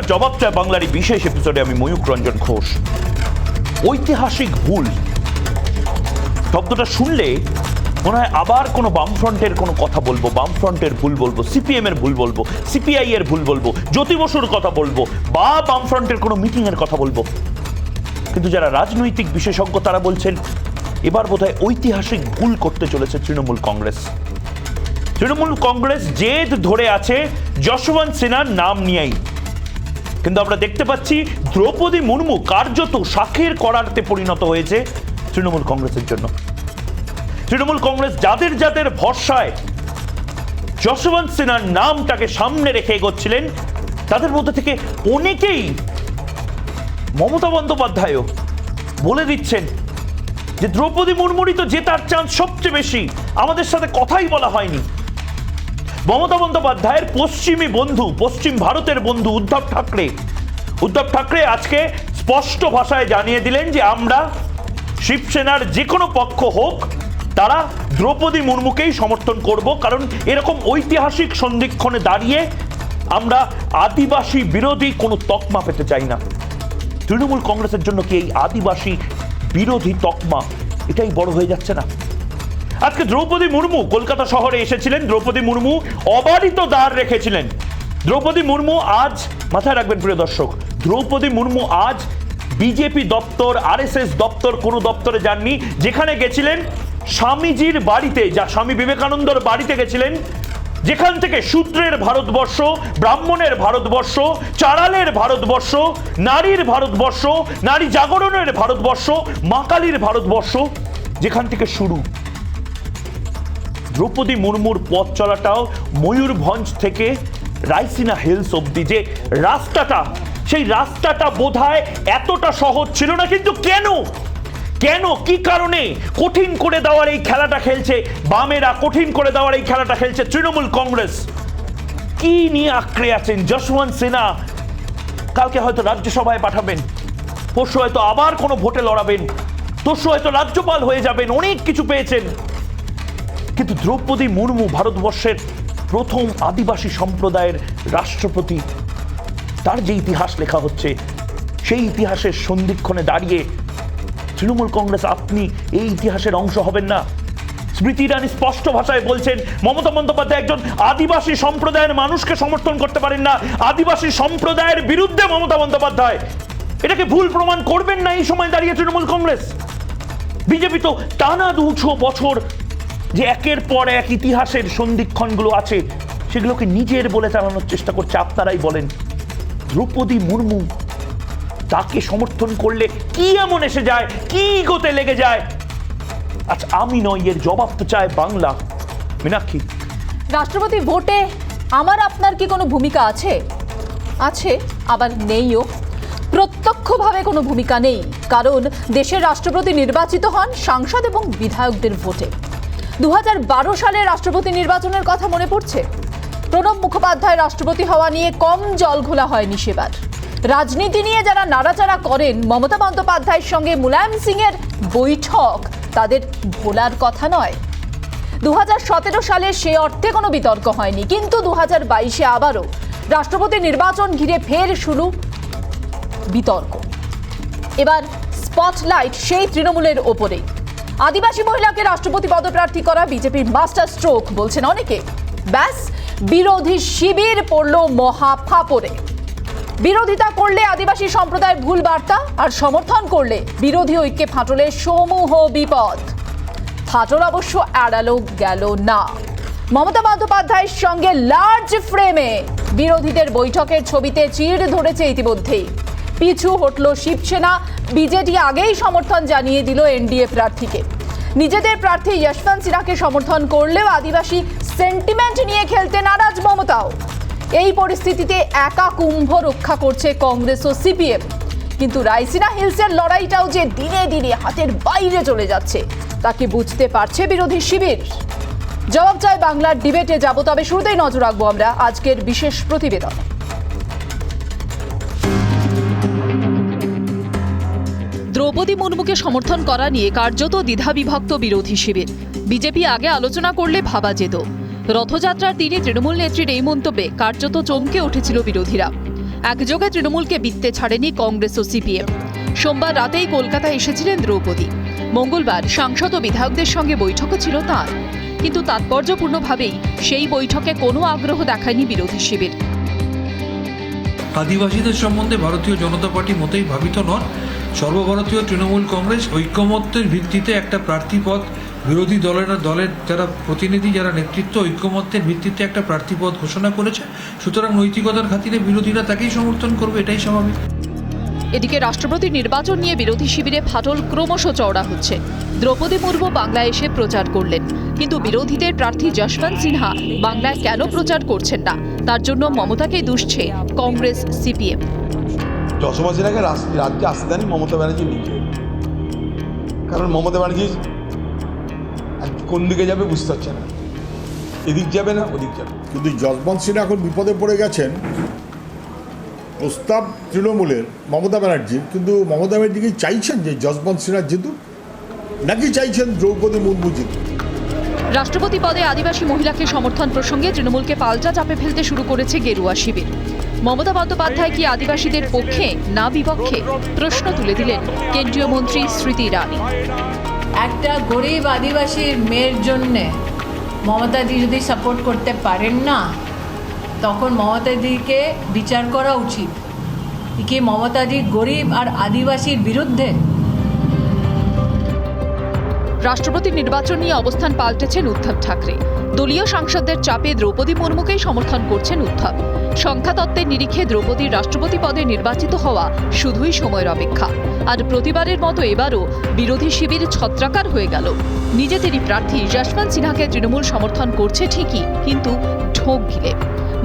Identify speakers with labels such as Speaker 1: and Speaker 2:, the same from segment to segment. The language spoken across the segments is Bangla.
Speaker 1: জবাব চায় বাংলার এই বিশেষ এপিসোডে আমি ময়ূক রঞ্জন ঘোষ। ঐতিহাসিক ভুল শব্দটা শুনলে মনে হয় আবার কোনো বামফ্রন্টের কোনো কথা বলবো, বামফ্রন্টের ভুল বলবো, সিপিএম এর ভুল বলবো, সিপিআই এর ভুল বলবো, জ্যোতি বসুর কথা বলবো, বা বামফ্রন্টের কোনো মিটিং এর কথা বলবো। কিন্তু যারা রাজনৈতিক বিশেষজ্ঞ তারা বলছেন এবার বোধহয় ঐতিহাসিক ভুল করতে চলেছে তৃণমূল কংগ্রেস। তৃণমূল কংগ্রেস জেদ ধরে আছে যশবন্ত সিনহার নাম নিয়েই, কিন্তু আমরা দেখতে পাচ্ছি দ্রৌপদী মুর্মু কার্যত শাখের করারতে পরিণত হয়েছে তৃণমূল কংগ্রেসের জন্য। তৃণমূল কংগ্রেস যাদের যাদের ভরসায় যশবন্ত সিনহার নামটাকে সামনে রেখে এগোচ্ছিলেন তাদের মধ্যে থেকে অনেকেই, মমতা বন্দ্যোপাধ্যায়ও বলে দিচ্ছেন যে দ্রৌপদী মুর্মুরই তো জেতার চান্স সবচেয়ে বেশি, আমাদের সাথে কথাই বলা হয়নি। মমতা বন্দ্যোপাধ্যায়ের পশ্চিমী বন্ধু, পশ্চিম ভারতের বন্ধু উদ্ধব ঠাকরে আজকে স্পষ্ট ভাষায় জানিয়ে দিলেন যে আমরা শিবসেনার যে কোনো পক্ষ হোক তারা দ্রৌপদী মুর্মুকেই সমর্থন করব, কারণ এরকম ঐতিহাসিক সন্ধিক্ষণে দাঁড়িয়ে আমরা আদিবাসী বিরোধী কোনো তকমা পেতে চাই না। তৃণমূল কংগ্রেসের জন্য কি এই আদিবাসী বিরোধী তকমা এটাই বড় হয়ে যাচ্ছে না? আজকে দ্রৌপদী মুর্মু কলকাতা শহরে এসেছিলেন, দ্রৌপদী মুর্মু অবারিত দ্বার রেখেছিলেন। দ্রৌপদী মুর্মু আজ, মাথায় রাখবেন প্রিয় দর্শক, দ্রৌপদী মুর্মু আজ বিজেপি দপ্তর, আরএসএস দপ্তর, কোনো দপ্তরে যাননি। যেখানে গেছিলেন স্বামীজির বাড়িতে, যা স্বামী বিবেকানন্দর বাড়িতে গেছিলেন, যেখান থেকে শূদ্রের ভারতবর্ষ, ব্রাহ্মণের ভারতবর্ষ, চারালের ভারতবর্ষ, নারীর ভারতবর্ষ, নারী জাগরণের ভারতবর্ষ, মা কালীর ভারতবর্ষ, যেখান থেকে শুরু। দ্রৌপদী মুর্মুর পথ চলাটাও ময়ূরভঞ্জ থেকে রাইসিনা হিলস অব্দি যে রাস্তাটা, সেই রাস্তাটা বোধহয় এতটা সহজ ছিল না। কিন্তু কেন কি কারণে কঠিন করে দেওয়ার এই খেলাটা খেলছে বামেরা, কঠিন করে দেওয়ার এই খেলাটা খেলছে তৃণমূল কংগ্রেস? কি নিয়ে আঁকড়ে আছেন যশবন্ত সিনহা? কালকে হয়তো রাজ্যসভায় পাঠাবেন, পরশু হয়তো আবার কোনো ভোটে লড়াবেন, তরশু হয়তো রাজ্যপাল হয়ে যাবেন, অনেক কিছু পেয়েছেন। কিন্তু দ্রৌপদী মুর্মু ভারতবর্ষের প্রথম আদিবাসী সম্প্রদায়ের রাষ্ট্রপতি, তার যে ইতিহাস লেখা হচ্ছে সেই ইতিহাসের সন্ধিক্ষণে দাঁড়িয়ে তৃণমূল কংগ্রেস আপনি এই ইতিহাসের অংশ হবেন না। স্মৃতি ইরানি স্পষ্ট ভাষায় বলছেন মমতা বন্দ্যোপাধ্যায় একজন আদিবাসী সম্প্রদায়ের মানুষকে সমর্থন করতে পারেন না, আদিবাসী সম্প্রদায়ের বিরুদ্ধে মমতা বন্দ্যোপাধ্যায়। এটাকে ভুল প্রমাণ করবেন না এই সময় দাঁড়িয়ে তৃণমূল কংগ্রেস। বিজেপি তো টানা 200 বছর যে একের পর এক ইতিহাসের সন্ধিক্ষণগুলো আছে সেগুলোকে নিজের বলে চালানোর চেষ্টা করছে। আপনারাই বলেন, দ্রৌপদী মুর্মু তাকে সমর্থন করলে কি এমন এসে যায়, কি গোতে লেগে যায়? আচ্ছা, আমি নয়, এর জবাব তো চায় বাংলা। মীনাক্ষী,
Speaker 2: রাষ্ট্রপতি ভোটে আমার আপনার কি কোনো ভূমিকা আছে? আবার নেইও। প্রত্যক্ষভাবে কোনো ভূমিকা নেই, কারণ দেশের রাষ্ট্রপতি নির্বাচিত হন সাংসদ এবং বিধায়কদের ভোটে। 2012 সালে রাষ্ট্রপতি নির্বাচনের কথা মনে পড়ছে? প্রণব মুখোপাধ্যায় রাষ্ট্রপতি হওয়া নিয়ে কম জল ঘোলা হয়নি সেবার। রাজনীতি নিয়ে যারা নাড়াচাড়া করেন, মমতা বন্দ্যোপাধ্যায়ের সঙ্গে মুলায়ম সিং এর বৈঠক তাদের ভোলার কথা নয়। 2017 সালে সে অর্থে কোনো বিতর্ক হয়নি, কিন্তু 2022-এ আবারও রাষ্ট্রপতি নির্বাচন ঘিরে ফের শুরু বিতর্ক। এবার স্পটলাইট সেই তৃণমূলের ওপরেই। আদিবাসী মহিলাকে রাষ্ট্রপতি পদপ্রার্থী করা বিজেপির মাস্টার স্ট্রোক বলছেন অনেকে। ব্যাস, বিরোধী শিবির পড়ল মহা ফাপড়ে। বিরোধিতা করলে আদিবাসী সম্প্রদায়ের ভুল বার্তা, আর সমর্থন করলে বিরোধী ঐক্যে ফাটলের সমূহ বিপদ। ফাটল অবশ্য এড়ালো গেল না। মমতা বন্দ্যোপাধ্যায়ের সঙ্গে লার্জ ফ্রেমে বিরোধীদের বৈঠকের ছবিতে চিড় ধরেছে ইতিমধ্যেই। পিছু হটল শিবসেনা, বিজেপি আগেই সমর্থন জানিয়ে দিল এনডিএ প্রার্থীকে। নিজেদের প্রার্থী যশবন্ত সিনহাকে সমর্থন করলেও আদিবাসী সেন্টিমেন্ট নিয়ে খেলতে নারাজ মমতাও। এই পরিস্থিতিতে একা কুম্ভ রক্ষা করছে কংগ্রেস ও সিপিএম। কিন্তু রাইসিনা হিলসের লড়াইটাও যে দিনে দিনে হাতের বাইরে চলে যাচ্ছে তাকে বুঝতে পারছে বিরোধী শিবির। জবাব চায় বাংলার ডিবেটে যাব, তবে শুরুতেই নজর রাখবো আমরা আজকের বিশেষ প্রতিবেদনে। দ্রৌপদী মুর্মুকে সমর্থন করা নিয়ে কার্যত দ্বিধাবিভক্ত বিরোধী শিবির। বিজেপি আগে আলোচনা করলে ভাবা যেত। রথযাত্রার দিনে তৃণমূল নেত্রীর এই মন্তব্যে কার্যত চমকে উঠেছিল বিরোধীরা। একযোগে তৃণমূলকে বিত্তে ছাড়েনি কংগ্রেস ও সিপিএম। সোমবার রাতেই কলকাতায় এসেছিলেন দ্রৌপদী। মঙ্গলবার সাংসদ ও বিধায়কদের সঙ্গে বৈঠকও ছিল তাঁর, কিন্তু তাৎপর্যপূর্ণভাবেই সেই বৈঠকে কোনো আগ্রহ দেখায়নি বিরোধী শিবির।
Speaker 3: আদিবাসীদের সম্বন্ধে ভারতীয় জনতা পার্টি মোটেই ভাবিত নন। সর্বভারতীয় তৃণমূল কংগ্রেস ঐক্যমত্যের ভিত্তিতে একটা প্রার্থীপদ, বিরোধী দলের যারা প্রতিনিধি, যারা নেতৃত্ব, ঐক্যমত্যের ভিত্তিতে একটা প্রার্থীপদ ঘোষণা করেছে। সুতরাং নৈতিকতার খাতিরে বিরোধীরা তাকেই সমর্থন করবে, এটাই স্বাভাবিক।
Speaker 2: এদিকে রাষ্ট্রপতি নির্বাচন নিয়ে বিরোধী শিবিরে ফাটল ক্রমশ চওড়া হচ্ছে। দ্রৌপদী মুর্মু বাংলায় এসে প্রচার করলেন, কিন্তু বিরোধীদের প্রার্থী যশবন্ত সিনহা বাংলায় কেন প্রচার করছেন না, তার জন্য মমতাকেই দুষছে কংগ্রেস সিপিএম।
Speaker 4: যশবন্ত সিনহাকে রাজ্যে আসতে দেয়নি মমতা ব্যানার্জি নিজে, কারণ মমতা ব্যানার্জি কোন দিকে যাবে বুঝতে পারছে না, এদিক যাবে না ওদিক যাবে।
Speaker 5: কিন্তু যশবন্ত সিনহা এখন বিপদে পড়ে গেছেন। প্রস্তাব তৃণমূলের মমতা ব্যানার্জির, কিন্তু মমতা ব্যানার্জি কি চাইছেন যে যশবন্ত সিনহা জিতুক, নাকি চাইছেন দ্রৌপদী মুর্মু জিতুক?
Speaker 2: রাষ্ট্রপতি পদে আদিবাসী মহিলাকে সমর্থন প্রসঙ্গে তৃণমূলকে পাল্টা চাপে ফেলতে শুরু করেছে গেরুয়া শিবির। মমতা বন্দ্যোপাধ্যায় কি আদিবাসীদের পক্ষে না বিপক্ষে, প্রশ্ন তুলে দিলেন কেন্দ্রীয় মন্ত্রী স্মৃতি ইরানি।
Speaker 6: একটা গরিব আদিবাসীর মেয়ের জন্যে মমতাদি যদি সাপোর্ট করতে পারেন না, তখন মমতাদিকে বিচার করা উচিত। কি মমতাদি গরিব আর আদিবাসীর বিরুদ্ধে?
Speaker 2: রাষ্ট্রপতি নির্বাচন নিয়ে অবস্থান পাল্টেছেন উদ্ধব ঠাকরে। দলীয় সাংসদদের চাপে দ্রৌপদী মুর্মুকেই সমর্থন করছেন উদ্ধব। সংখ্যাতত্ত্বের নিরিখে দ্রৌপদীর রাষ্ট্রপতি পদে নির্বাচিত হওয়া শুধুই সময়ের অপেক্ষা। আর প্রতিবারের মতো এবারও বিরোধী শিবির ছত্রাকার হয়ে গেল। নিজে তিনি প্রার্থী যশবন্ত সিনহাকে তৃণমূল সমর্থন করছে ঠিকই, কিন্তু ঢোক গিলে।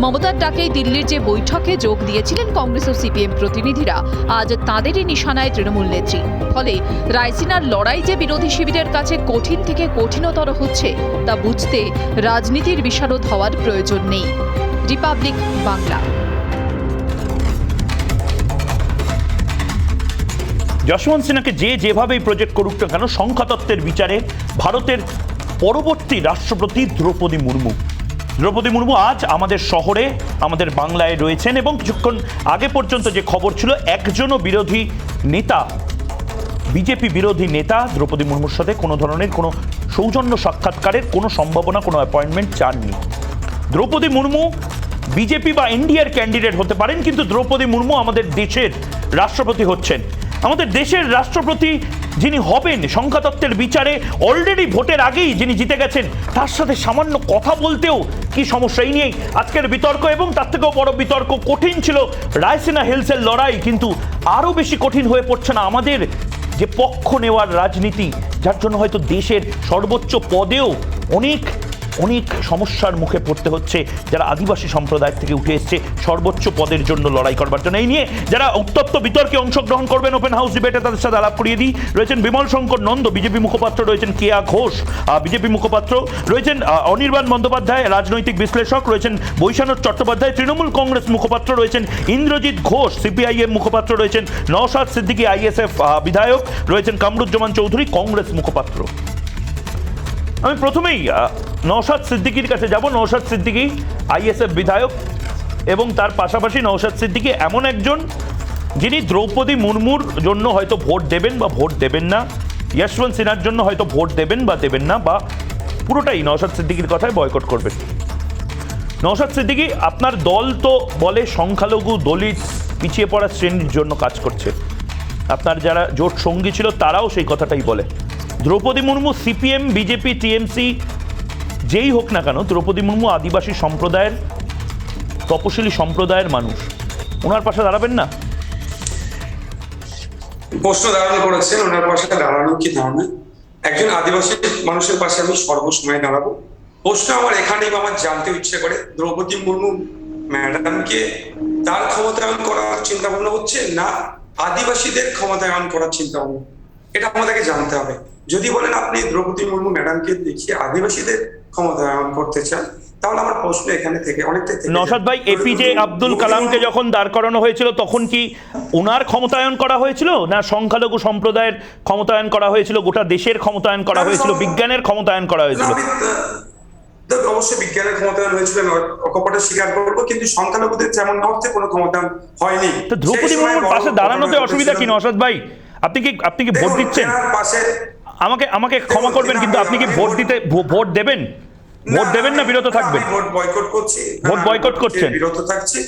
Speaker 2: মমতার ডাকেই দিল্লির যে বৈঠকে যোগ দিয়েছিলেন কংগ্রেস ও সিপিএম প্রতিনিধিরা, আজ তাঁদেরই নিশানায় তৃণমূল নেত্রী। ফলে রায়সিনার লড়াই যে বিরোধী শিবিরের কাছে কঠিন থেকে কঠিনতর হচ্ছে, তা বুঝতে রাজনীতির বিশারদ হওয়ার প্রয়োজন নেই। রিপাবলিক বাংলা।
Speaker 1: যশবন্ত সিনহাকে যেভাবেই প্রজেক্ট করুক না কেন, সংখ্যাতত্ত্বের বিচারে ভারতের পরবর্তী রাষ্ট্রপতি দ্রৌপদী মুর্মু আজ আমাদের শহরে, আমাদের বাংলায় রয়েছেন। এবং কিছুক্ষণ আগে পর্যন্ত যে খবর ছিল, একজনও বিরোধী নেতা, বিজেপি বিরোধী নেতা দ্রৌপদী মুর্মুর সাথে কোনো ধরনের কোনো সৌজন্য সাক্ষাৎকারের কোনো সম্ভাবনা, কোনো অ্যাপয়েন্টমেন্ট চাননি। দ্রৌপদী মুর্মু বিজেপি বা এনডিএর ক্যান্ডিডেট হতে পারেন, কিন্তু দ্রৌপদী মুর্মু আমাদের দেশের রাষ্ট্রপতি হচ্ছেন। আমাদের দেশের রাষ্ট্রপতি যিনি হবেন, সংখ্যাতত্ত্বের বিচারে অলরেডি ভোটের আগেই যিনি জিতে গেছেন, তার সাথে সামান্য কথা বলতেও কি সমস্যা? এই নিয়েই আজকের বিতর্ক। এবং তার থেকেও বড় বিতর্ক, কঠিন ছিল রায়সিনা হিলসের লড়াই, কিন্তু আরও বেশি কঠিন হয়ে পড়ছে না আমাদের যে পক্ষ নেওয়ার রাজনীতি, যার জন্য হয়তো দেশের সর্বোচ্চ পদেও অনেক অনেক সমস্যার মুখে পড়তে হচ্ছে যারা আদিবাসী সম্প্রদায় থেকে উঠে এসছে সর্বোচ্চ পদের জন্য লড়াই করবার জন্য। এই নিয়ে যারা উত্তপ্ত বিতর্কে অংশগ্রহণ করবেন ওপেন হাউস ডিবেটে, তাদের সাথে আলাপ করিয়ে দিই। রয়েছেন বিমল শঙ্কর নন্দ, বিজেপি মুখপাত্র, রয়েছেন কেয়া ঘোষ, বিজেপি মুখপাত্র, রয়েছেন অনির্বাণ বন্দ্যোপাধ্যায়, রাজনৈতিক বিশ্লেষক, রয়েছেন বৈশানব চট্টোপাধ্যায়, তৃণমূল কংগ্রেস মুখপাত্র, রয়েছেন ইন্দ্রজিৎ ঘোষ, সিপিআইএম মুখপাত্র, রয়েছেন নওশাদ সিদ্দিকী, আইএসএফ বিধায়ক, রয়েছেন কামরুজ্জামান চৌধুরী, কংগ্রেস মুখপাত্র। আমি প্রথমেই নওশাদ সিদ্দিকীর কাছে যাব। নওশাদ সিদ্দিকী আইএসএফ বিধায়ক, এবং তার পাশাপাশি নওশাদ সিদ্দিকী এমন একজন যিনি দ্রৌপদী মুর্মুর জন্য হয়তো ভোট দেবেন বা ভোট দেবেন না, যশবন্ত সিনহার জন্য হয়তো ভোট দেবেন বা দেবেন না, বা পুরোটাই নওশাদ সিদ্দিকীর কথায় বয়কট করবেন। নওশাদ সিদ্দিকী, আপনার দল তো বলে সংখ্যালঘু, দলিত, পিছিয়ে পড়া শ্রেণীর জন্য কাজ করছে। আপনার যারা জোট সঙ্গী ছিল তারাও সেই কথাটাই বলে। Draupadi Murmu CPM, BJP, TMC যেই হোক না কেন, দ্রৌপদী মুর্মু আদিবাসী সম্প্রদায়ের, তপশিলি সম্প্রদায়ের মানুষ, ওনার পাশে দাঁড়াবেন না?
Speaker 7: প্রশ্ন ধারণ করেছেন, ওনার পাশে দাঁড়ানো কি ধরনের একজন আদিবাসী মানুষের পাশে আমি সর্বসময় দাঁড়াবো। প্রশ্ন আমার এখানেই আমার জানতে ইচ্ছে করে, দ্রৌপদী মুর্মু ম্যাডামকে তার ক্ষমতায়ন করার চিন্তা ভাবনা হচ্ছে না আদিবাসীদের ক্ষমতায়ন করার চিন্তা ভাবনা, এটা আমাদেরকে জানতে হবে। যদি বলেন আপনি দ্রৌপদী মুর্মু ম্যাডামকে দেখিয়ে আদিবাসীদের ক্ষমতায়ন করতে চান, তাহলে আমার প্রশ্ন এখানে থেকে অনেকটাই থেকে।
Speaker 1: নওশাদ ভাই, এপিজে আব্দুল কালামকে যখন দাঁড় করানো হয়েছিল তখন কি ওনার ক্ষমতায়ন করা হয়েছিল, না সংখ্যালঘু সম্প্রদায়ের ক্ষমতায়ন করা হয়েছিল, গোটা দেশের ক্ষমতায়ন করা হয়েছিল, বিজ্ঞানের ক্ষমতায়ন করা হয়েছিল?
Speaker 7: অবশ্যই বিজ্ঞানের ক্ষমতায়ন হয়েছিল, আমি অকপটে স্বীকার করবো, কিন্তু সংখ্যালঘুদের যেমন অর্থে কোনো ক্ষমতায়ন হয়নি।
Speaker 1: তো দ্রৌপদী মুর্মুর পাশে দাঁড়ানোতে অসুবিধা কি নওশাদ ভাই? আপনি কি ভোট দিচ্ছেন?
Speaker 7: পাশে
Speaker 1: আমাকে ক্ষমা করবেন, কিন্তু আপনি কি ভোট দেবেন? ভোট দেবেন না বিরত থাকবেন?
Speaker 7: ভোট বয়কট করছি।
Speaker 1: ভোট বয়কট করছেন?
Speaker 7: বিরত থাকছি,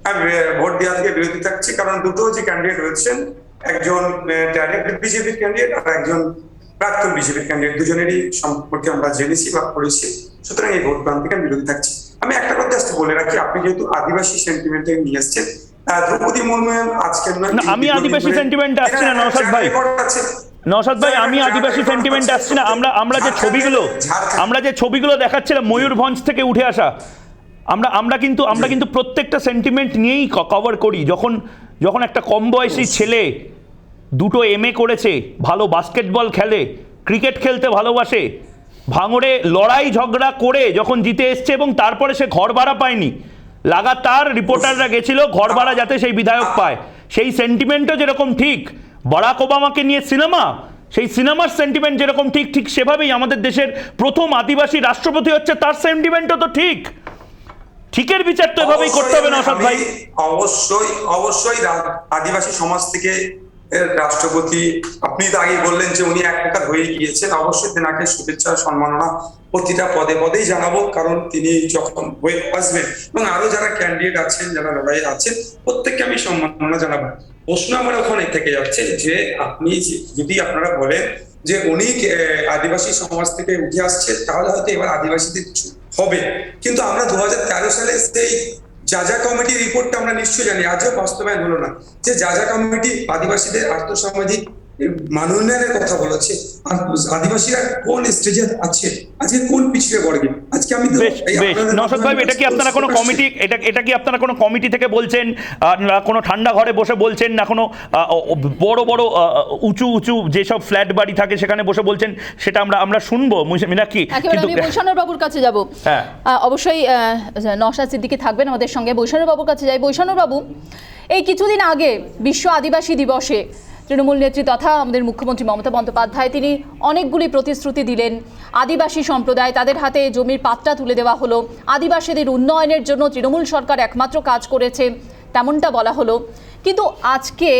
Speaker 7: আমি ভোট দেওয়া থেকে বিরত থাকছি, কারণ দুটো যে ক্যান্ডিডেট রয়েছেন, একজন ডাইরেক্ট বিজেপির ক্যান্ডিডেট আর একজন প্রাক্তন বিজেপির ক্যান্ডিডেট, দুজনেরই সম্পর্কে আমরা জেনেছি বা পড়েছি, সুতরাং এই ভোট গ্রহণ থেকে আমি বিরত থাকছি। আমি একটা কথা জাস্ট বলে রাখি, আপনি যেহেতু আদিবাসী সেন্টিমেন্টে নিয়ে এসছেন, দ্রৌপদী মুর্মু আজকের নয়,
Speaker 1: আমি আদিবাসী সেন্টিমেন্ট আসছি না নওশাদ ভাই। নওশাদ ভাই, আমি আদিবাসী সেন্টিমেন্ট আসছি না। আমরা যে ছবিগুলো দেখাচ্ছিলাম ময়ূরভঞ্জ থেকে উঠে আসা, আমরা কিন্তু প্রত্যেকটা সেন্টিমেন্ট নিয়েই কভার করি। যখন একটা কম বয়সী ছেলে দুটো MA করেছে, ভালো বাস্কেটবল খেলে, ক্রিকেট খেলতে ভালোবাসে, ভাঙড়ে লড়াই ঝগড়া করে যখন জিতে এসছে এবং তারপরে সে ঘর ভাড়া পায়নি, লাগাতার রিপোর্টাররা গেছিল ঘর ভাড়া যাতে সেই বিধায়ক পায়, সেই সেন্টিমেন্টও যেরকম ঠিক বারাক ওবামাকে নিয়ে সিনেমা, সেই সিনেমার সেন্টিমেন্ট যেরকম ঠিক সেভাবেই আমাদের দেশের প্রথম আদিবাসী রাষ্ট্রপতি হচ্ছে, তার সেন্টিমেন্টও তো ঠিকের বিচার তো এভাবেই করতে হবে নওশাদ ভাই।
Speaker 7: অবশ্যই আদিবাসী সমাজ থেকে রাষ্ট্রপতি, আপনি তো আগেই বললেন যে উনি এক প্রকার হয়ে গিয়েছেন, অবশ্যই তেনাকে শুভেচ্ছা সম্মাননা প্রতিটা পদে পদেই জানাবো, কারণ তিনি যখন হয়ে আসবেন এবং আরো যারা ক্যান্ডিডেট আছেন, যারা লড়াই আছেন, প্রত্যেককে আমি সম্মাননা জানাবো। প্রশ্ন আমার ওখানে থেকে যাচ্ছে যে আপনি যদি আপনারা বলেন যে উনি আদিবাসী সমাজ থেকে উঠে আসছে, তাহলে হয়তো এবার আদিবাসীদের কিছু হবে, কিন্তু আমরা 2013 সালে সেই যাজা কমিটি রিপোর্টটা আমরা নিশ্চয়ই জানি, আজও বাস্তবায়ন হলো না। যে যাজা কমিটি আদিবাসীদের আর্থসামাজিক মানোন্নয়নের কথা বলেছে, আর আদিবাসীরা কোন স্টেজে আছে, আজকে কোন পিছিয়ে পড়ে গেছে। আজকে আমি
Speaker 1: নওশাদ ভাই, এটা কি আপনারা কোনো কমিটি থেকে বলছেন, না কোনো ঠান্ডা ঘরে বসে বলছেন, না কোনো বড় বড় উঁচু যেসব ফ্ল্যাট বাড়ি থাকে সেখানে বসে বলছেন, সেটা আমরা শুনবো মীনাক্ষী?
Speaker 2: আমি বৈষ্ণব বাবুর কাছে যাব, অবশ্যই নওশাদ সিদ্দিকী থাকবেন আমাদের সঙ্গে। বৈষ্ণব বাবুর কাছে যাই। বৈষ্ণব বাবু, এই কিছুদিন আগে বিশ্ব আদিবাসী দিবসে তৃণমূল নেত্রী তথা আমাদের মুখ্যমন্ত্রী মমতা বন্দ্যোপাধ্যায় তিনি অনেকগুলি প্রতিশ্রুতি দিলেন। আদিবাসী সম্প্রদায়, তাদের হাতে জমির পাট্টা তুলে দেওয়া হলো, আদিবাসীদের উন্নয়নের জন্য তৃণমূল সরকার একমাত্র কাজ করেছে, তেমনটা বলা হলো। কিন্তু আজকে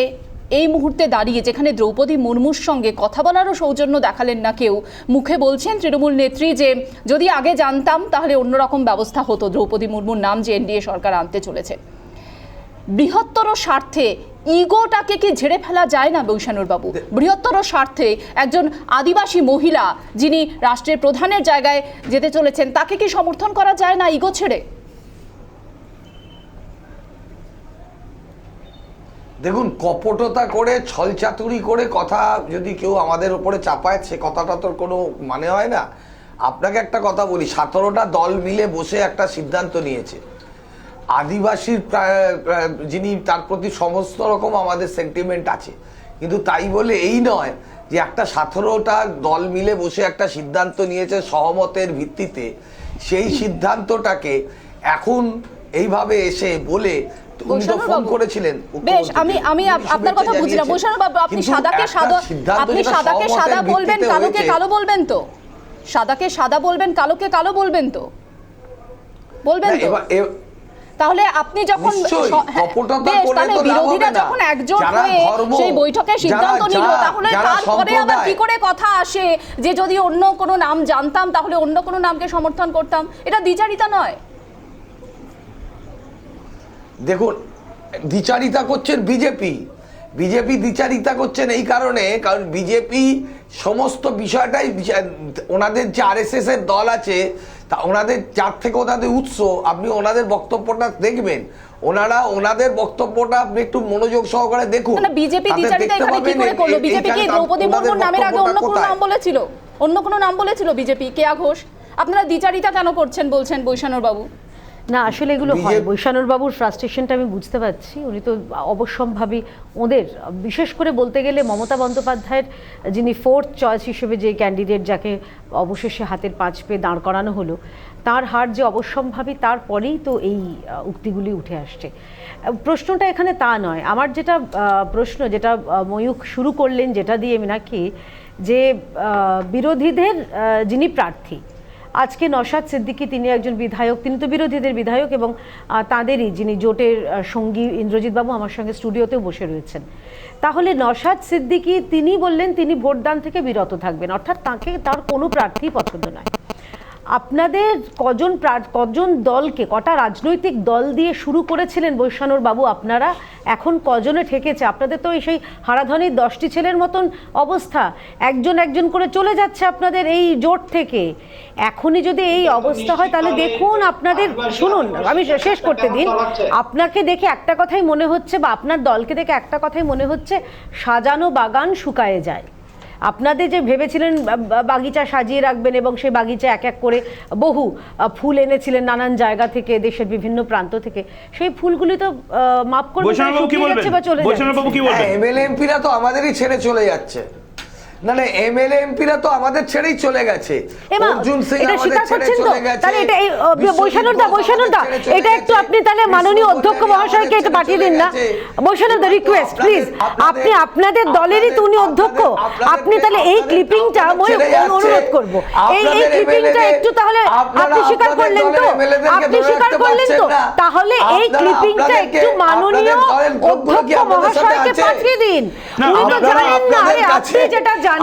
Speaker 2: এই মুহূর্তে দাঁড়িয়ে যেখানে দ্রৌপদী মুর্মুর সঙ্গে কথা বলারও সৌজন্য দেখালেন না কেউ, মুখে বলছেন তৃণমূল নেত্রী যে যদি আগে জানতাম তাহলে অন্যরকম ব্যবস্থা হতো, দ্রৌপদী মুর্মুর নাম যে NDA সরকার আনতে চলেছে। বৃহত্তর স্বার্থে ইগোটাকে কি ঝেড়ে ফেলা যায় না বৈষ্ণব বাবু? বৃহত্তর স্বার্থে একজন আদিবাসী মহিলা যিনি রাষ্ট্রের প্রধানের জায়গায় যেতে চলেছেন, তাকে কি সমর্থন করা যায় না ইগো ছেড়ে?
Speaker 8: দেখুন, কপটতা করে ছলচাতুরি করে কথা যদি কেউ আমাদের উপরে চাপায়, সে কথাটা তোর কোনো মানে হয় না। আপনাকে একটা কথা বলি, 17টা দল মিলে বসে একটা সিদ্ধান্ত নিয়েছে। আদিবাসীর যিনি, তার প্রতি সমস্ত রকম আমাদের সেন্টিমেন্ট আছে, কিন্তু তাই বলে এই নয় যে একটা 17টা দল মিলে বসে একটা সিদ্ধান্ত নিয়েছে সহমতের ভিত্তিতে, সেই সিদ্ধান্তটাকে এখন এইভাবে এসে বলে ফোন করেছিলেন।
Speaker 2: বেশ, আমি আপনার কথা বুঝলাম বৈষ্ণব বাবু, আপনি সাদাকে সাদা বলবেন, কালোকে কালো বলবেন তো? সাদাকে সাদা বলবেন, কালোকে কালো বলবেন তো? বলবেন তো? তাহলে আপনি যখন বিরোধীরা যখন একজোট হয়ে সেই বৈঠকে সিদ্ধান্ত নিল, তাহলে তারপরে আবার কি করে কথা আসে যে যদি অন্য কোনো নাম জানতাম তাহলে অন্য কোনো নামকে সমর্থন করতাম? এটা দ্বিচারিতা নয়?
Speaker 8: দেখুন, দ্বিচারিতা করছেন বিজেপি দ্বিচারিতা করছেন এই কারণ বিজেপি সমস্ত বিষয়টাই, ওনাদের যে RSS এর দল আছে, তা ওনাদের যার থেকে ওনাদের উৎস, আপনি ওনাদের বক্তব্যটা দেখবেন, ওনাদের বক্তব্যটা আপনি একটু মনোযোগ সহকারে দেখুন।
Speaker 2: বিজেপি দ্বিচারিতা এখানে কি করে করলো? বিজেপি কি দ্রৌপদী মুর্মুর নামের আগে অন্য কোনো নাম বলেছিল? বিজেপি কেয়া ঘোষ? আপনারা দ্বিচারিতা কেন করছেন বলছেন বৈষ্ণব বাবু?
Speaker 9: না, আসলে এগুলো হয়। বৈষ্ণব বাবুর ফ্রাস্ট্রেশনটা আমি বুঝতে পারছি। উনি তো অবশ্যম্ভাবী, ওদের বিশেষ করে বলতে গেলে মমতা বন্দ্যোপাধ্যায়ের যিনি 4th চয়েস হিসেবে যে ক্যান্ডিডেট, যাকে অবশেষে হাতের 5 পেয়ে দাঁড় করানো হলো, তার হার যে অবশ্যম্ভাবী, তারপরেই তো এই উক্তিগুলি উঠে আসছে। প্রশ্নটা এখানে তা নয়। আমার যেটা প্রশ্ন, যেটা ময়ূখ শুরু করলেন যেটা দিয়ে মীনাক্ষী, যে বিরোধীদের যিনি প্রার্থী, আজকে নওশাদ সিদ্দিকী তিনি একজন বিধায়ক, তিনি তো বিরোধীদের বিধায়ক এবং তাঁদেরই যিনি জোটের সঙ্গী ইন্দ্রজিৎ বাবু আমার সঙ্গে স্টুডিওতেও বসে রয়েছেন। তাহলে নওশাদ সিদ্দিকী তিনি বললেন তিনি ভোটদান থেকে বিরত থাকবেন, অর্থাৎ তাকে তার কোনো প্রার্থী পছন্দ নয়। আপনাদের কজন দলকে, কটা রাজনৈতিক দল দিয়ে শুরু করেছিলেন বৈশানুর বাবু আপনারা, এখন কজনে ঠেকেছে? আপনাদের তো সেই হারাধনির 10টি ছেলের মতন অবস্থা, একজন একজন করে চলে যাচ্ছে আপনাদের এই জোট থেকে। এখনই যদি এই অবস্থা হয় তাহলে দেখুন আপনাদের, শুনুন আমি শেষ করতে দিন, আপনাকে দেখে একটা কথাই মনে হচ্ছে, বা আপনার দলকে দেখে একটা কথাই মনে হচ্ছে, সাজানো বাগান শুকায়ে যায়। আপনাদের যে ভেবেছিলেন বাগিচা সাজিয়ে রাখবেন এবং সেই বাগিচা এক এক করে বহু ফুল এনেছিলেন নানান জায়গা থেকে, দেশের বিভিন্ন প্রান্ত থেকে, সেই ফুলগুলি তো মাপ করে চলে যাচ্ছে।
Speaker 8: এমএলএ এমপিরা তো আমাদেরই ছেড়ে চলে যাচ্ছে, না না এমএলএ এমপিরা তো আমাদের ছেড়েই চলে গেছে। অর্জুন সিং আমাদের ছেড়ে চলে গেছে।
Speaker 9: তাহলে এটা বৈশানুর দা এটা একটু আপনি তাহলে মাননীয় অধ্যক্ষ মহাশয়কে এটা পাঠিয়ে দিন না। বৈশানুর দা রিকোয়েস্ট প্লিজ, আপনি আপনাদের দলেরই তো উনি অধ্যক্ষ, আপনি তাহলে এই ক্লিপিংটা অনুরোধ করব, এই ক্লিপিংটা একটু তাহলে আপনি স্বীকার করলেন তো, তাহলে এই ক্লিপিংটা একটু মাননীয় অধ্যক্ষ মহাশয়কে পাঠিয়ে দিন। উনি তো জানেন না, আরে আপনি যেটা জানেন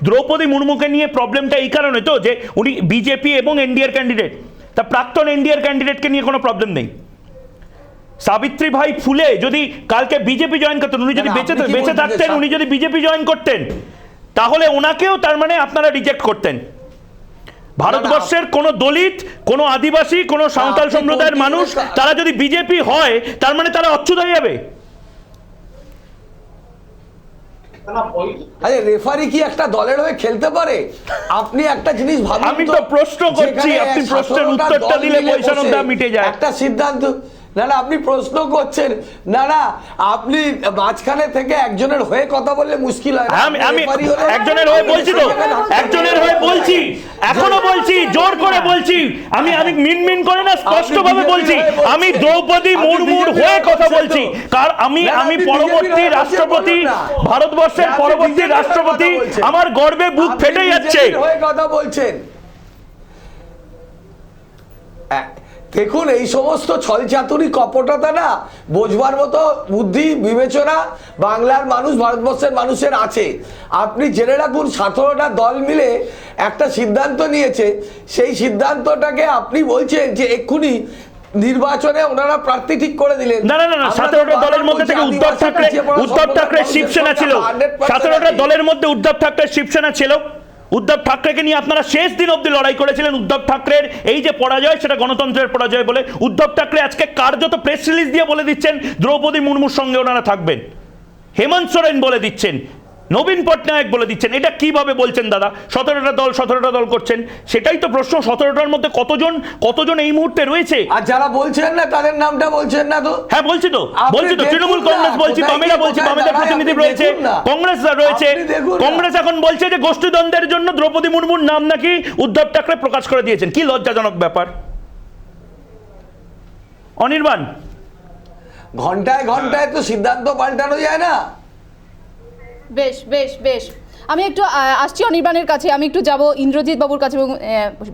Speaker 1: দ্রৌপদী মুর্মুকে নিয়ে প্রবলেমটা এই কারণে তো যে উনি বিজেপি এবং এনডিএর ক্যান্ডিডেট, তা প্রাক্তন এনডিএর ক্যান্ডিডেটকে নিয়ে কোনো প্রবলেম নেই। সাবিত্রী ভাই ফুলে যদি কালকে বিজেপি জয়েন করতেন, উনি যদি বেঁচে থাকতেন, উনি যদি বিজেপি জয়েন করতেন, তাহলে ওনাকেও তার মানে আপনারা রিজেক্ট করতেন। ভারতবর্ষের কোন দলিত, কোন আদিবাসী, কোন সাঁওতাল সম্প্রদায়ের মানুষ তারা যদি বিজেপি হয়, তার মানে তারা অচ্যুত হয়ে যাবে।
Speaker 8: আরে রেফারি কি একটা দলের হয়ে খেলতে পারে? আপনি একটা জিনিস ভাবুন,
Speaker 1: আমি তো প্রশ্ন করছি, আপনি প্রশ্নের উত্তরটা দিলে বৈষম্যটা মিটে যায়।
Speaker 8: একটা সিদ্ধান্ত, না না আপনি প্রশ্ন করছেন, না না আপনি মাঝখানে থেকে একজনের হয়ে কথা বললে মুশকিল হয়।
Speaker 1: আমি একজনের হয়ে বলছি তো, একজনের হয়ে বলছি, এখনো বলছি, জোর করে বলছি, আমি মিনমিন করে না, স্পষ্টভাবে বলছি, আমি দ্রৌপদী মুর্মুর হয়ে কথা বলছি। কারণ আমি পরবর্তী রাষ্ট্রপতি, ভারতবর্ষের পরবর্তী রাষ্ট্রপতি, আমার গর্বে বুক ফেটে যাচ্ছে।
Speaker 8: হয়ে কথা বলছেন, দেখুন এই সমস্ত ছলচাতুরি কপটতা না বোঝবার মতো বুদ্ধি বিবেচনা বাংলার মানুষ, ভারতবর্ষের মানুষের আছে। আপনি জেনে রাখুন 17টা দল মিলে একটা সিদ্ধান্ত নিয়েছে, সেই সিদ্ধান্তটাকে আপনি বলছেন যে এক্ষুনি নির্বাচনে ওনারা প্রার্থী ঠিক করে দিলেন।
Speaker 1: না না না, 17টা দলের মধ্যে থেকে উদ্ধব ঠাকরে শিবসেনা ছিল, 17টা দলের মধ্যে উদ্ধব ঠাকরে শিবসেনা ছিল। উদ্ধব ঠাকরেকে নিয়ে আপনারা শেষ দিন অব্দি লড়াই করেছিলেন। উদ্ধব ঠাকরের এই যে পরাজয়, সেটা গণতন্ত্রের পরাজয় বলে। উদ্ধব ঠাকরে আজকে কার্যত প্রেস রিলিজ দিয়ে বলে দিচ্ছেন দ্রৌপদী মুর্মুর সঙ্গে ওনারা থাকবেন। হেমন্ত সোরেন বলে দিচ্ছেন, নবীন পটনায়ক বলে দিচ্ছেন। এটা কিভাবে বলছেন দাদা? 17টা দল করছেন, সেটাই তো প্রশ্ন। 17টার মধ্যে কতজন এই মুহূর্তে রয়েছে?
Speaker 8: আর যারা বলছেন না তাদের নামটা বলছেন না তো?
Speaker 1: হ্যাঁ বলছি তো তৃণমূল কংগ্রেস বলছি, বামেরা বলছি, বামেদের প্রতিনিধি রয়েছে, কংগ্রেস রয়েছে। কংগ্রেস এখন বলছে যে গোষ্ঠীদ্বন্দ্বের জন্য দ্রৌপদী মুর্মুর নাম নাকি উদ্ধব ঠাকরে প্রকাশ করে দিয়েছেন। কি লজ্জাজনক ব্যাপার অনির্বাণ।
Speaker 8: ঘন্টায় ঘন্টায় তো সিদ্ধান্ত পাল্টানো যায় না।
Speaker 2: বেশ বেশ বেশ, আমি একটু আসছি অনির্বাণের কাছে, আমি একটু যাব ইন্দ্রজিৎ বাবুর কাছে, এবং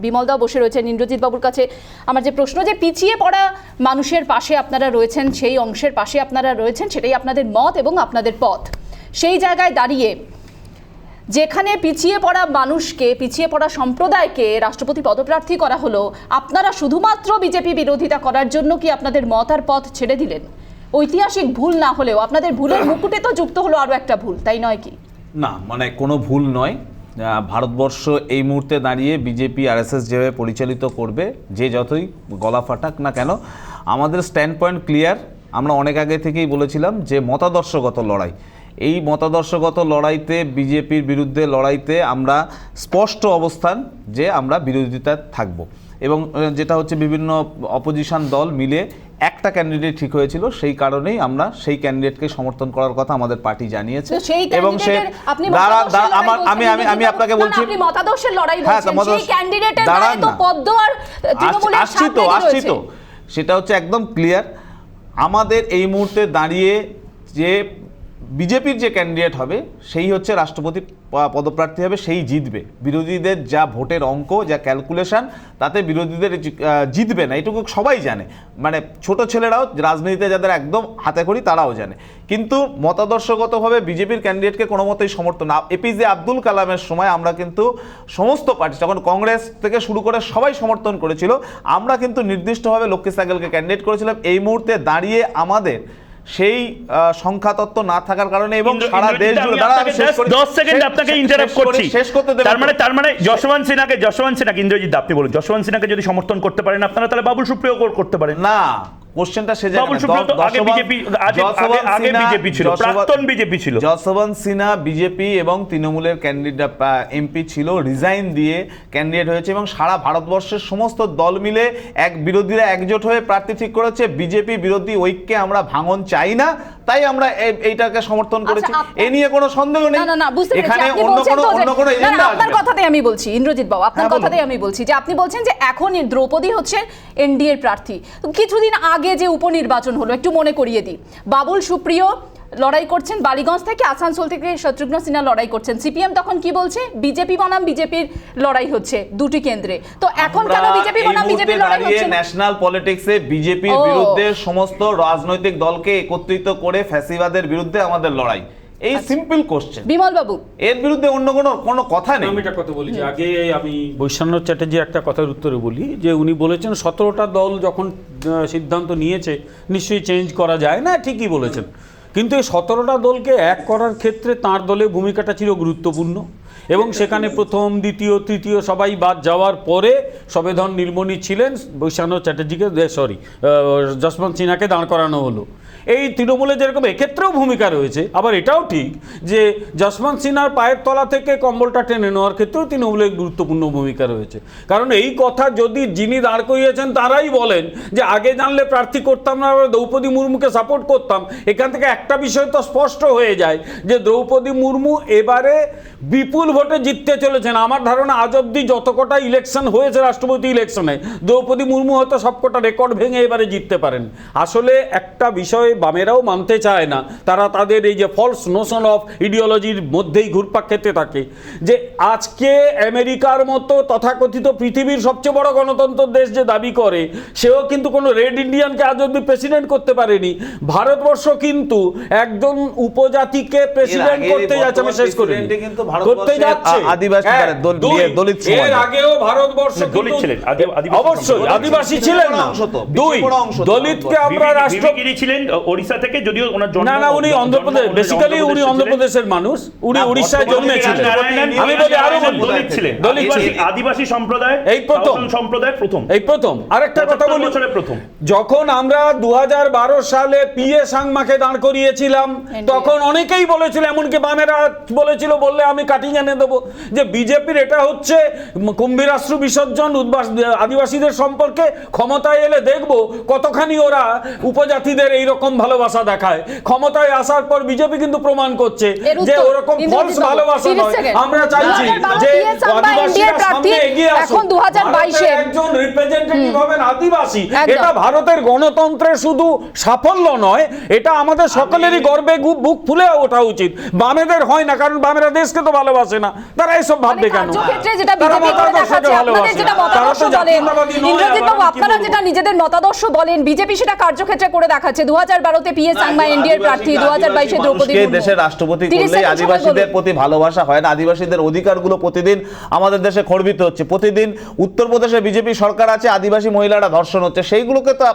Speaker 2: বিমলদাও বসে রয়েছেন। ইন্দ্রজিৎ বাবুর কাছে আমার যে প্রশ্ন, যে পিছিয়ে পড়া মানুষের পাশে আপনারা রয়েছেন, সেই অংশের পাশে আপনারা রয়েছেন, সেটাই আপনাদের মত এবং আপনাদের পথ। সেই জায়গায় দাঁড়িয়ে যেখানে পিছিয়ে পড়া মানুষকে, পিছিয়ে পড়া সম্প্রদায়কে রাষ্ট্রপতি পদপ্রার্থী করা হলো, আপনারা শুধুমাত্র বিজেপি বিরোধিতা করার জন্য কি আপনাদের মত আর পথ ছেড়ে দিলেন? ঐতিহাসিক ভুল না হলেও আপনাদের ভুলের মুকুটে তো যুক্ত হলো আরও একটা ভুল, তাই নয় কি?
Speaker 10: না, মানে কোনো ভুল নয়। ভারতবর্ষ এই মুহূর্তে দাঁড়িয়ে বিজেপি আরএসএস যেভাবে পরিচালিত করবে, যে যতই গলা ফাটাক না কেন, আমাদের স্ট্যান্ড পয়েন্ট ক্লিয়ার। আমরা অনেক আগে থেকেই বলেছিলাম যে মতাদর্শগত লড়াই, এই মতাদর্শগত লড়াইতে, বিজেপির বিরুদ্ধে লড়াইতে আমরা স্পষ্ট অবস্থান যে আমরা বিরোধিতা থাকব। এবং যেটা হচ্ছে বিভিন্ন অপোজিশন দল মিলে একটা ক্যান্ডিডেট ঠিক হয়েছিল, সেই কারণেই আমরা সেই ক্যান্ডিডেটকে সমর্থন করার কথা আমাদের পার্টি জানিয়েছে।
Speaker 2: তো সেই
Speaker 10: এবং সে
Speaker 2: ক্যান্ডিডেটের আপনি মতাদর্শের লড়াই বলছেন,
Speaker 10: আমি আপনাকে বলছি,
Speaker 2: আপনি মতাদর্শের লড়াই
Speaker 10: হ্যাঁ,
Speaker 2: বলছেন,
Speaker 10: মতাদর্শ-
Speaker 2: সেই ক্যান্ডিডেটের
Speaker 10: দাঁড়ান
Speaker 2: গায়ে তো
Speaker 10: না।
Speaker 2: পদ্ম আর তৃণমূলের
Speaker 10: আসছি
Speaker 2: ছাপ
Speaker 10: তো
Speaker 2: লেগে
Speaker 10: আসছি
Speaker 2: রয়েছে।
Speaker 10: তো সেটা হচ্ছে একদম ক্লিয়ার। আমাদের এই মুহূর্তে দাঁড়িয়ে যে বিজেপির যে ক্যান্ডিডেট হবে সেই হচ্ছে রাষ্ট্রপতি পদপ্রার্থী হবে, সেই জিতবে। বিরোধীদের যা ভোটের অঙ্ক, যা ক্যালকুলেশন, তাতে বিরোধীদের জিতবে না, এটুকু সবাই জানে। মানে ছোট ছেলেরাও রাজনীতিতে যাদের একদম হাতে খড়ি তারাও জানে। কিন্তু মতাদর্শগতভাবে বিজেপির ক্যান্ডিডেটকে কোনো মতেই সমর্থন না। এপিজে আব্দুল কালামের সময় আমরা কিন্তু সমস্ত পার্টি, যখন কংগ্রেস থেকে শুরু করে সবাই সমর্থন করেছিল, আমরা কিন্তু নির্দিষ্টভাবে লক্ষ্মী সাইকেলকে ক্যান্ডিডেট করেছিলাম। এই মুহূর্তে দাঁড়িয়ে আমাদের সেই সংখ্যাতত্ত্ব না থাকার কারণে এবং সারা দেশ জুড়ে
Speaker 1: 10 সেকেন্ড আপনাকে ইন্টারাপ্ট করছি,
Speaker 10: শেষ করতে দেবেন।
Speaker 1: তার মানে যশবন্ত সিনহাকে ইন্দ্রজিৎ আপনি বলুন, যশবন্ত সিনহাকে যদি সমর্থন করতে পারেন আপনারা, তাহলে বাবুল সুপ্রিয় করতে পারেন
Speaker 10: না। কোশ্চেনটা সে
Speaker 1: বাবুল সুপ্রিয় তো আগে বিজেপি, আগে বিজেপি ছিল, প্রাক্তন বিজেপি ছিল।
Speaker 10: যশবন্ত সিনহা বিজেপি এবং তৃণমূলের ক্যান্ডিডেট এমপি ছিল, রিজাইন দিয়ে ক্যান্ডিডেট হয়েছে এবং সারা ভারতবর্ষের সমস্ত দল মিলে বিরোধীরা একজোট হয়ে প্রার্থী ঠিক করেছে। বিজেপি বিরোধী ঐক্যে আমরা ভাঙন চাই না, তাই আমরা এইটাকে সমর্থন করেছি। এ নিয়ে কোনো সন্দেহ নেই।
Speaker 2: না, বুঝতে পেরেছি।
Speaker 10: এখানে
Speaker 2: আপনি
Speaker 10: অন্য
Speaker 2: বলছেন তো যে-
Speaker 10: কোনো এজেন্ডা
Speaker 2: আপনার
Speaker 10: আসবে না।
Speaker 2: কথাতেই আমি বলছি, ইন্দ্রজিৎ বাবু, আপনার
Speaker 10: হ্যাঁ, বলুন।
Speaker 2: কথাতেই আমি বলছি যে আপনি বলছেন যে এখন দ্রৌপদী হচ্ছে এনডিএর প্রার্থী। তো কিছুদিন আগে যে উপনির্বাচন হলো, একটু মনে করিয়ে দিই, বাবুল সুপ্রিয় লড়াই করছেন বালিগঞ্জ থেকে, আসানসোল থেকে শত্রুঘ্ন সিনহা লড়াই করছেন। সিপিএম তখন কি বলছে? বিজেপি বনাম বিজেপির লড়াই হচ্ছে দুটি কেন্দ্রে। তো এখন কেন বিজেপি বনাম বিজেপির লড়াই হচ্ছে?
Speaker 10: ন্যাশনাল পলিটিক্সে বিজেপির বিরুদ্ধে সমস্ত রাজনৈতিক দলকে একত্রিত করে ফ্যাসিবাদের বিরুদ্ধে আমাদের লড়াই, এই সিম্পল কোশ্চেন।
Speaker 2: বিমল বাবু,
Speaker 10: এর বিরুদ্ধে অন্য কোনো কথা নেই।
Speaker 11: আমি একটা কথা বলি যে আগে আমি বৈশ্বনাথ চ্যাটার্জি একটা কথার উত্তরে বলি যে উনি বলেছেন 17টা দল যখন সিদ্ধান্ত নিয়েছে নিশ্চয়ই চেঞ্জ করা যায় না, ঠিকই বলেছেন। কিন্তু এই 17টা দলকে এক করার ক্ষেত্রে তার দলের ভূমিকাটা ছিল গুরুত্বপূর্ণ এবং সেখানে প্রথম, দ্বিতীয়, তৃতীয় সবাই বাদ যাওয়ার পরে সবেধন নীলমণি ছিলেন, বৈশ্বনাথ চ্যাটার্জিকে যশবন্ত সিনহাকে দাঁড় করানো হলো। এই তৃণমূলে যেরকম এক্ষেত্রেও ভূমিকা রয়েছে, আবার এটাও ঠিক যে যশবন্ত সিনহার পায়ের তলা থেকে কম্বলটা টেনে নেওয়ার ক্ষেত্রেও তৃণমূলের গুরুত্বপূর্ণ ভূমিকা রয়েছে। কারণ এই কথা যদি যিনি দাঁড় করিয়েছেন তারাই বলেন যে আগে জানলে প্রার্থী করতাম না, দ্রৌপদী মুর্মুকে সাপোর্ট করতাম, এখান থেকে একটা বিষয় তো স্পষ্ট হয়ে যায় যে দ্রৌপদী মুর্মু এবারে বিপুল ভোটে জিততে চলেছেন। আমার ধারণা আজ অব্দি যত কটা ইলেকশন হয়েছে রাষ্ট্রপতি ইলেকশনে, দ্রৌপদী মুর্মু হয়তো সবকটা রেকর্ড ভেঙে এবারে জিততে পারেন। আসলে একটা বিষয় বামেরাও মানতে চায় না, তারা তাদের এই যে ফলস নোশন অফ ইডিওলজির মধ্যেই ঘুরপাক খেতে থাকে যে আজকে আমেরিকার মতো তথাকথিত পৃথিবীর সবচেয়ে বড় গণতন্ত্র দেশ যে দাবি করে, সেও কিন্তু কোনো রেড ইন্ডিয়ানকে আজ অব্দি প্রেসিডেন্ট করতে পারেনি। ভারতবর্ষ কিন্তু একজন উপজাতিকে প্রেসিডেন্ট করতে যাচ্ছে, আমি শেষ করি, করতে যাচ্ছে
Speaker 10: আদিবাসী দলিত সমাজ।
Speaker 11: এর আগেও ভারতবর্ষ
Speaker 1: দলিত ছিলেন,
Speaker 11: অবশ্যই আদিবাসী ছিলেন না। দুই, দলিতকে আমরা রাষ্ট্রপতি
Speaker 1: ছিলেন ওড়িশা থেকে, যদিও ওনার জন্ম
Speaker 11: না উনি অন্ধ্রপ্রদেশ, বেসিক্যালি উনি অন্ধ্রপ্রদেশের মানুষ, উনি উড়িষ্যায় জন্মেছিলেন। আমি বলি আরো
Speaker 1: দলিত ছিলেন, আদিবাসী সম্প্রদায়,
Speaker 11: এই প্রথম
Speaker 1: সম্প্রদায় প্রথম,
Speaker 11: এই প্রথম। আরেকটা কথা বলি,
Speaker 1: প্রথম
Speaker 11: যখন আমরা 2012 সালে পিএ সাংমাকে দাঁড় করিয়েছিলাম, তখন অনেকেই বলেছিল, এমনকি বামেরা বলেছিল, বললে আমি কাটিং এনে দেবো, যে বিজেপির এটা হচ্ছে কুম্ভীরাশ্রু বিসর্জন আদিবাসীদের সম্পর্কে, ক্ষমতায় এলে দেখবো কতখানি ওরা উপজাতিদের এইরকম ভালোবাসা দেখায়। ক্ষমতায় আসার পর বিজেপি কিন্তু প্রমাণ করছে যে ওরকম ফলস ভালোবাসা নয়। আমরা চাইছি যে আদিবাসীরা সামনে এগিয়ে আসুক, একজন রিপ্রেজেন্টেটিভ হবেন আদিবাসী। এটা ভারতের গণতন্ত্রের শুধু সাফল্য নয়, এটা আমাদের সকলেরই গর্বে বুক ফুলে ওঠা উচিত। বামেদের হয় না, কারণ বামেরা দেশকে তো ভালোবাসে না, তারা এইসব ভাববে কেন?
Speaker 2: আপনারা যেটা নিজেদের মতাদর্শ বলেন, বিজেপি সেটা কার্যক্ষেত্রে করে দেখাচ্ছে। 2012-তে পিএস সাংমা এনডিএর প্রার্থী, 2022-এ দ্রৌপদী মুর্মু।
Speaker 10: দেশের রাষ্ট্রপতি করলেই আদিবাসীদের প্রতি ভালোবাসা হয় না, আদিবাসীদের অধিকারগুলো প্রতিদিন আমাদের দেশে খর্বিত হচ্ছে। প্রতিদিন উত্তরপ্রদেশে বিজেপি সরকার আছে, আদিবাসী মহিলারা ধর্ষণ হচ্ছে, সেইগুলোকে তো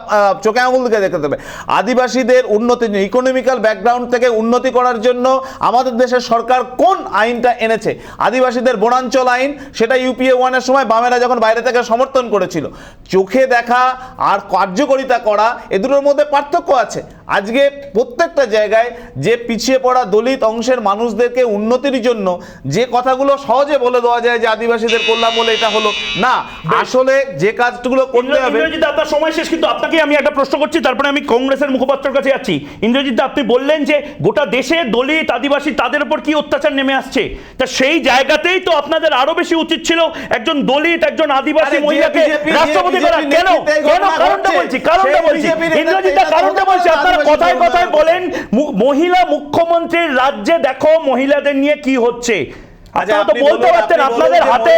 Speaker 10: চোখে আঙুল দিকে দেখতে হবে। আদিবাসীদের উন্নতি, ইকোনমিক্যাল ব্যাকগ্রাউন্ড থেকে উন্নতি করার জন্য আমাদের দেশের সরকার কোন আইনটা এনেছে দিয়েছে। আদিবাসীদের বনাঞ্চল আইন, সেটা ইউপিএ 1-এর সময় বামেরা যখন বাইরে থেকে সমর্থন করেছিল। চোখে দেখা আর কার্যকারিতা করা এ দুটোর মধ্যে পার্থক্য আছে। আজকে প্রত্যেকটা জায়গায় যে পিছিয়ে পড়া দলিত অংশের মানুষদেরকে উন্নতির জন্য যে কথাগুলো সহজে বলে দেওয়া যায় যে আদিবাসীদের কল্যাণ বলে এটা হলো না, আসলে যে কাজগুলো করতে হবে।
Speaker 1: ইন্দ্রজিৎ, আপনার সময় শেষ, কিন্তু আপনাকে আমি একটা প্রশ্ন করছি, তারপরে আমি কংগ্রেসের মুখপাত্রের কাছে যাচ্ছি। ইন্দ্রজিৎ, আপনি বললেন যে গোটা দেশে দলিত আদিবাসী তাদের উপর কি অত্যাচার নেমে আসছে, তা সেই জায়গাতেই তো আপনাদের আরো বেশি উচিত ছিল একজন দলিত, একজন আদিবাসী মহিলাকে রাষ্ট্রপতি করা। কেন কেন কারণটা বলছি, ইন্দ্রজিৎ কারণটা বলছি। আপনারা কথায় কথায় বলেন মহিলা মুখ্যমন্ত্রীর রাজ্যে দেখো মহিলাদের নিয়ে কি হচ্ছে। আপনারা তো বলতে পারতেন আপনাদের হাতে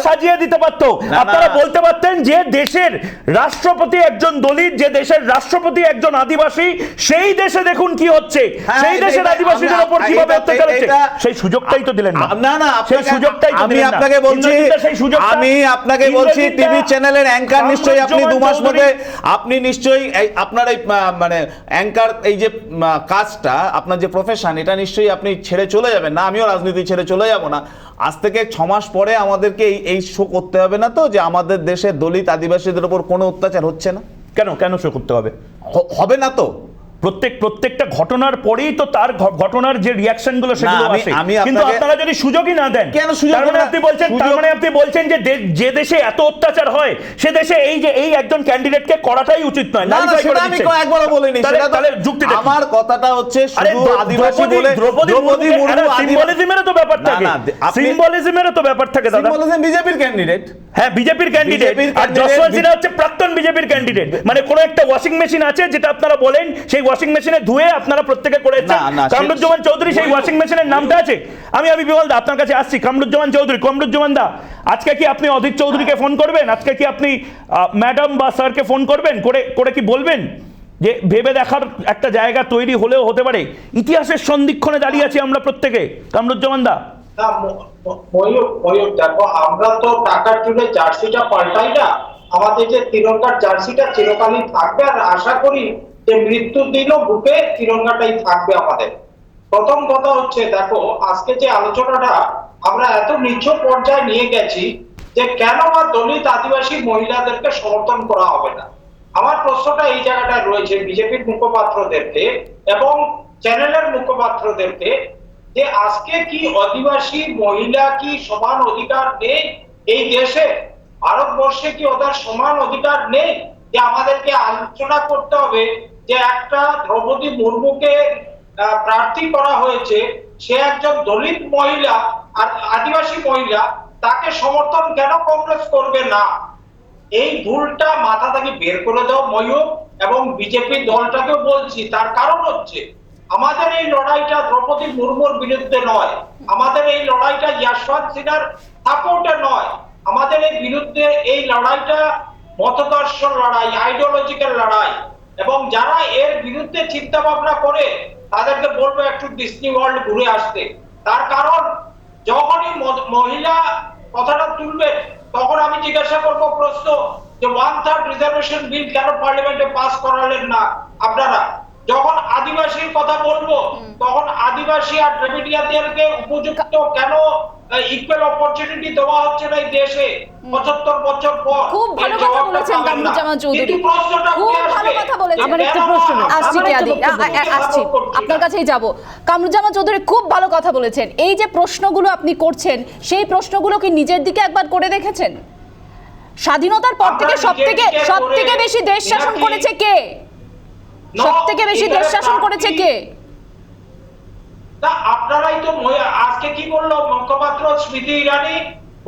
Speaker 1: সাজিয়ে দিতে পারতো। আপনারা বলতে পারতেন যে দেশের রাষ্ট্রপতি একজন দলিত, যে দেশের রাষ্ট্রপতি একজন আদিবাসী, সেই দেশে দেখুন কি হচ্ছে, সেই দেশের আদিবাসীদের উপর কিভাবে অত্যাচার হচ্ছে। সেই সুযোগটাই তো দিলেন না। না, সেই সুযোগটাই তো দিলেন না।
Speaker 10: আমি আপনাকে বলছি টিভি চ্যানেলের অ্যাঙ্কার নিশ্চয়ই আপনি 2 মাস মধ্যে আপনি নিশ্চয়ই আপনার এই মানে অ্যাঙ্কার এই যে কাজটা, আপনার যে প্রফেশন, এটা নিশ্চয়ই আপনি ছেড়ে চলে যাবেন না। আমিও রাজনীতি ছেড়ে চলে যাব না। আজ থেকে 6 মাস পরে আমাদেরকে এই শো করতে হবে না তো যে আমাদের দেশে দলিত আদিবাসীদের উপর কোনো অত্যাচার হচ্ছে না।
Speaker 1: কেন কেন শো করতে হবে?
Speaker 10: হবে না তো।
Speaker 1: প্রত্যেকটা ঘটনার পরেই তো তার ঘটনার যে রিঅ্যাকশন গুলো সেগুলো আসে, কিন্তু আপনারা যদি সুযোগই না দেন,
Speaker 10: কেন সুযোগ?
Speaker 1: তার মানে আপনি বলছেন যে দেশে এত অত্যাচার হয় সে দেশে এই একজন ক্যান্ডিডেটকে করাটাই উচিত নয়।
Speaker 10: না, সেটা আমি একবারও বলিনি।
Speaker 1: তাহলে যুক্তি
Speaker 10: আমার কথাটা হচ্ছে শুধু আদিবাসী বলে দ্রৌপদী মুর্মু
Speaker 1: সিম্বলিজমেরও তো ব্যাপার থাকে, সিম্বলিজমেরও তো ব্যাপার থাকে দাদা।
Speaker 10: সিম্বলিজম বিজেপির ক্যান্ডিডেট,
Speaker 1: হ্যাঁ বিজেপির ক্যান্ডিডেট, আর যশবন্ত সিনহা হচ্ছে প্রাক্তন বিজেপির ক্যান্ডিডেট। মানে কোন একটা ওয়াশিং মেশিন আছে যেটা আপনারা বলেন সেই ওয়াশিং মেশিনে ধুয়ে আপনারা প্রত্যেকে করেছেন। কামরুজ্জামান চৌধুরী সেই ওয়াশিং মেশিনের নামটা আছে। আমি বিমল দা আপনার কাছে আসছি। কামরুজ্জামান চৌধুরী, কামরুজ্জামান দা, আজকে কি আপনি অধীর চৌধুরীকে ফোন করবেন? আজকে কি আপনি ম্যাডাম বা স্যারকে ফোন করবেন, করে কি বলবেন যে ভেবে দেখার একটা জায়গা তৈরি হলেও হতে পারে? ইতিহাসের সন্ধিক্ষণে দাঁড়িয়ে আছি আমরা প্রত্যেকে। কামরুজ্জামান দা,
Speaker 12: দেখো আমরা তো টাকার জন্য জার্সিটা পাল্টাই না। আমাদের যে তিরঙ্গার জার্সিটা চিরকালই থাকবে, আর আশা করি যে মৃত্যুর দিনও বুকে তিরঙ্গাটাই থাকবে আমাদের। প্রথম কথা হচ্ছে, দেখো আজকে যে আলোচনাটা আমরা এত নিচ্ছ পর্যায়ে নিয়ে গেছি যে কেন বা দলিত আদিবাসী মহিলাদেরকে সমর্থন করা হবে না। আমার প্রশ্নটা এই জায়গাটায় রয়েছে বিজেপির মুখপাত্রদেরকে এবং চ্যানেলের মুখপাত্রদেরকে, যে আজকে কি আদিবাসী মহিলা কি সমান অধিকার নেই এই দেশে? ভারতবর্ষে কি ওদের সমান অধিকার নেই? যে আমাদেরকে আলোচনা করতে হবে যে একটা দ্রৌপদী মুর্মুকে প্রার্থী করা হয়েছে, সে একজন দলিত মহিলা আর আদিবাসী মহিলা, তাকে সমর্থন কেন কংগ্রেস করবে না? এই ভুলটা মাথা থেকে বের করে দাও ময়ূর, এবং বিজেপি দলটাকেও বলছি। তার কারণ হচ্ছে আমাদের এই লড়াইটা দ্রৌপদী মুর্মুর বিরুদ্ধে নয়, আমাদের এই লড়াইটা যশবন্ত সিনহার সাপোর্টে নয়, আমাদের এই বিরুদ্ধে এই লড়াইটা মতদর্শন লড়াই, আইডিওলজিক্যাল লড়াই। এবং যারা এর বিরুদ্ধে চিন্তা ভাবনা করে তাদেরকে বলবো একটু ডিসনি ওয়ার্ল্ড ঘুরে আসতে। তার কারণ যখনই মহিলা কথাটা তুলবে তখন আমি জিজ্ঞাসা করবো প্রশ্ন যে 1/3 রিজার্ভেশন বিল কেন পার্লামেন্টে পাস করালেন না আপনারা? যখন আদিবাসীর কথা বলবো তখন আদিবাসী আর দ্রাবিড়িয়াদেরকে উপযুক্ত কেন ইকুয়াল অপরচুনিটি দেওয়া হচ্ছে না এই দেশে 75 বছর পর?
Speaker 2: খুব ভালো কথা বলেছেন কামরুজ্জামান চৌধুরী, খুব ভালো কথা বলেছেন।
Speaker 9: আমার একটা প্রশ্ন
Speaker 2: আসছি, আপনার কাছেই যাব। কামরুজ্জামান চৌধুরী খুব ভালো কথা বলেছেন। এই যে প্রশ্নগুলো আপনি করছেন, সেই প্রশ্নগুলো কি নিজের দিকে একবার করে দেখেছেন? স্বাধীনতার পর থেকে সবথেকে বেশি দেশ শাসন করেছে কে? সবথেকে বেশি দেশ শাসন করেছে কে?
Speaker 12: তা আপনারাই তো আজকে কি বললো মুখপাত্র স্মৃতি ইরানি?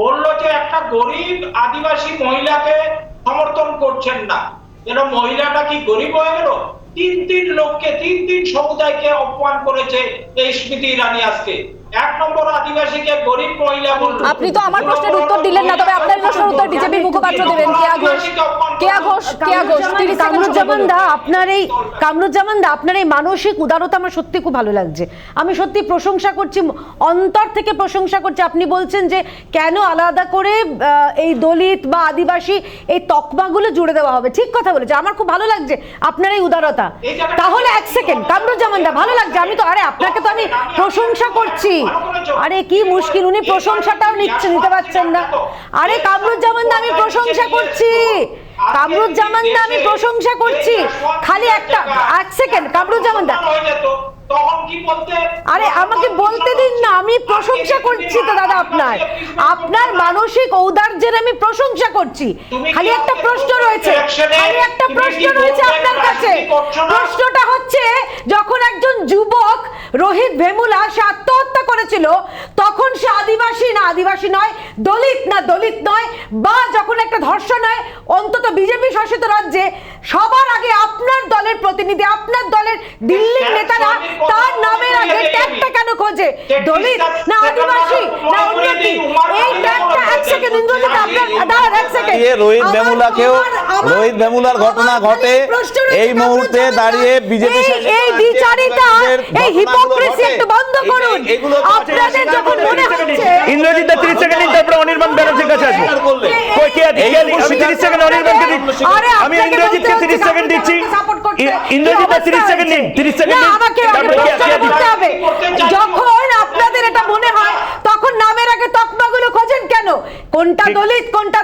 Speaker 12: বললো যে একটা গরিব আদিবাসী মহিলাকে সমর্থন করছেন না। যেন মহিলাটা কি গরিব হয়ে গেল? 3 লোককে 3 সমুদায়কে অপমান করেছে এই স্মৃতি ইরানি আজকে। এক নম্বর আদিবাসীকে গরিব মহিলা বললো।
Speaker 2: আপনি তো আমার প্রশ্নের উত্তর দিলেন না, তবে আপনার প্রশ্নের উত্তর বিজেপির মুখপাত্র দেবেন। কেয়া ঘোষ
Speaker 9: কামরুজ্জামান দা, আপনার এই মানসিক উদারতা আমার সত্যি খুব ভালো লাগছে। আমি সত্যি প্রশংসা করছি, অন্তর থেকে প্রশংসা করছি। আপনি বলছেন যে কেন আলাদা করে এই দলিত বা আদিবাসী এই তকমাগুলো জুড়ে দেওয়া হবে, ঠিক কথা বলেছে। আমার খুব ভালো লাগছে আপনার এই উদারতা। তাহলে এক সেকেন্ড কামরুজ্জামান দা, ভালো লাগছে। আমি তো আপনাকে তো আমি প্রশংসা করছি। আরে কি মুশকিল, উনি প্রশংসাটাও নিতে পারছেন না। আরে কামরুজ্জামান দা, আমি প্রশংসা করছি। কামরুজ্জামান দা, আমি প্রশংসা করছি। খালি এক সেকেন্ড কামরুজ্জামান দা, আরে আমাকে বলতে দিন না, আমি প্রশংসা করছি তো দাদা। আপনার মানসিক ঔদার্যের আমি প্রশংসা করছি। খালি একটা প্রশ্ন রয়েছে আপনার কাছে। প্রশ্নটা হচ্ছে, যখন একজন যুবক রোহিত ভেমুলা সে আত্মহত্যা করেছিল, তখন সে আদিবাসী নয়, দলিত নয়, বা যখন একটা ধর্ষণ হয়, অন্তত বিজেপি শাসিত রাজ্যে সবার আগে আপনার দলের প্রতিনিধি, আপনার দলের দিল্লির নেতারা তার নামের আগে ট্যাগটা কেন খোঁজে? দলিত না আদিবাসী না অন্য কি? এই ট্যাগটা এক সেকেন্ড ইন্দ্রজিৎ, আপনার এক সেকেন্ড,
Speaker 10: রোহিত ভেমুলার ঘটনা ঘটে এই মুহূর্তে দাঁড়িয়ে বিজেপি
Speaker 9: এই দ্বিচারিতা, এই হিপোক্রেসি একটু বন্ধ করুন। আপনাদের যখন মনে হচ্ছে
Speaker 1: ইন্দ্রজিৎ দা 30 সেকেন্ড নিন, তারপরে অনির্বাণ ব্যানার্জির কাছে আসবো। কই কে আছে? আমি 30 সেকেন্ড অনির্বাণকে দিচ্ছি। আমি ইন্দ্রজিৎকে 30 সেকেন্ড দিচ্ছি। ইন্দ্রজিৎ দা 30 সেকেন্ড নিন, 30 সেকেন্ড নিন।
Speaker 9: যখন আপনাদের এটা মনে হয়, তখন নামের আগে তকমাগুলো খোঁজেন কেন? কোনটা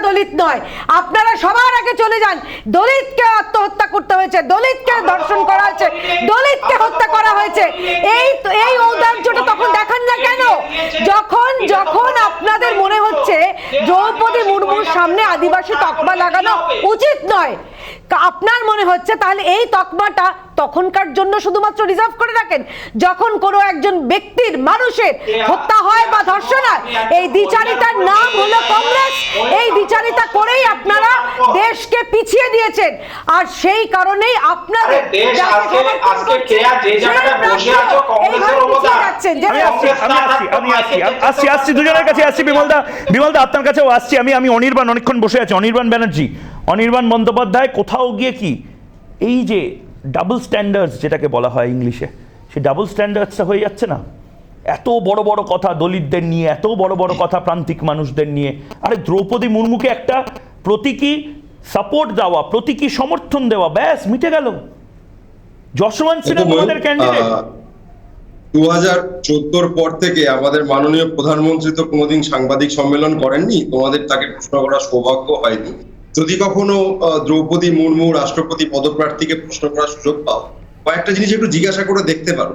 Speaker 9: দলিত নয়। আপনারা সবার আগে চলে যান, দলিতকে আত্মহত্যা করতে হয়েছে, দলিতকে ধর্ষণ করা হয়েছে, দলিতকে হত্যা করা হয়েছে। এই ঔদার্যটা তখন দেখান না কেন? যখন আপনাদের মনে হচ্ছে দ্রৌপদী মুর্মুর সামনে আদিবাসী তকমা লাগানো উচিত নয়, আপনার মনে হচ্ছে তাহলে এই তকমাটা তখনকার জন্য শুধুমাত্র রিজার্ভ করে রাখেন, যখন কোনো একজন ব্যক্তির, মানুষের হত্যা হয় বা ধর্ষণ হয়। এই দ্বিচারিতার নাম হলো কংগ্রেস। এই দ্বিচারিতা করেই আপনারা দেশকে পিছিয়ে দিয়েছেন, আর সেই কারণেই আপনাদের
Speaker 1: আসছি দুজনের কাছে আসছি। বিমল দা আপনার কাছেও আসছি। আমি অনির্বাণ অনেকক্ষণ বসে আছি, অনির্বাণ ব্যানার্জি, অনির্বাণ বন্দ্যোপাধ্যায় কোথাও গিয়ে কি এই যে ডাবল স্ট্যান্ডার্ডস যেটাকে বলা হয় ইংলিশে, সেই ডাবল স্ট্যান্ডার্ডসটা হয়ে যাচ্ছে না? এত বড় বড় কথা দলিতদের নিয়ে, এত বড় বড় কথা প্রান্তিক মানুষদের নিয়ে। আরে দ্রৌপদী মুর্মুকে একটা প্রতীকী সাপোর্ট দেওয়া, প্রতীকী সমর্থন দেওয়া, ব্যাস মিটে গেল। যশবন্ত সিনহা আমাদের ক্যান্ডিডেট।
Speaker 13: 2014 পর থেকে আমাদের মাননীয় প্রধানমন্ত্রী তো কোনোদিন সাংবাদিক সম্মেলন করেননি, তোমাদের তাকে প্রশ্ন করার সৌভাগ্য হয়নি। যদি কখনো দ্রৌপদী মুর্মু রাষ্ট্রপতি পদপ্রার্থীকে প্রশ্ন করার সুযোগ পাও, কয়েকটা জিনিস একটু জিজ্ঞাসা করে দেখতে পারো।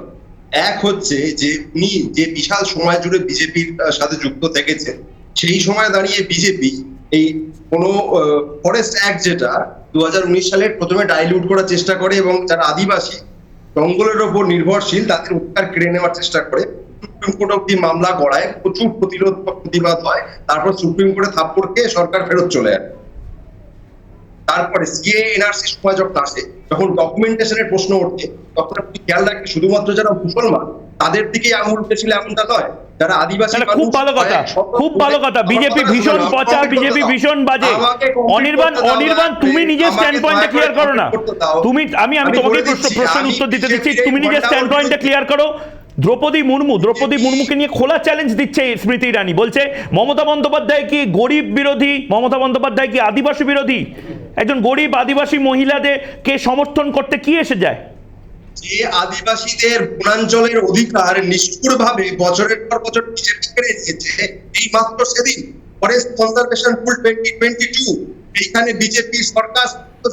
Speaker 13: এক হচ্ছে যে উনি যে বিশাল সময় জুড়ে বিজেপির সাথে যুক্ত থেকেছেন, সেই সময় দাঁড়িয়ে বিজেপি এই কোনো ফরেস্ট অ্যাক্ট যেটা 2019 সালে প্রথমে ডাইলিউট করার চেষ্টা করে এবং যারা আদিবাসী জঙ্গলের ওপর নির্ভরশীল তাদের অধিকার কেড়ে নেওয়ার চেষ্টা করে, সুপ্রিম কোর্ট অব্দি মামলা গড়ায়, প্রচুর প্রতিবাদ হয়, তারপর সুপ্রিম কোর্টে থাপ্পড় খেয়ে সরকার ফেরত চলে আসে। তারপরে সিএ এনআরসি সময় যখন আসে, যখন ডকুমেন্টেশনের প্রশ্ন ওঠে, তখন আপনি খেয়াল রাখবেন শুধুমাত্র যারা মুসলমান তাদের দিকে আঙুল উঠেছিল এমনটা নয়, যারা আদিবাসী।
Speaker 1: খুব ভালো কথা। বিজেপি ভীষণ পচা, বিজেপি ভীষণ বাজে। অনির্বাণ তুমি নিজের স্ট্যান্ড পয়েন্টটা ক্লিয়ার করো না। আমি তোমাকে প্রশ্নের উত্তর দিতে দিচ্ছি, তুমি নিজের স্ট্যান্ড পয়েন্টটা ক্লিয়ার করো। দ্রৌপদী মুর্মুকে নিয়ে খোলা চ্যালেঞ্জ দিচ্ছে স্মৃতি ইরানি, বলছে মমতা বন্দ্যোপাধ্যায় কি গরিব বিরোধী, মমতা বন্দ্যোপাধ্যায় কি আদিবাসী বিরোধী? একজন গরিব আদিবাসী মহিলাদেরকে সমর্থন করতে কি এসে যায়?
Speaker 13: যে আদিবাসীদের বনাঞ্চলের অধিকার নিষ্ঠুরভাবে বছরের পর বছর বিজেপি কেড়ে নিয়েছে, এই মাত্র সেদিন ফরেস্ট কনজারভেশন রুল 2022 এইখানে বিজেপি সরকার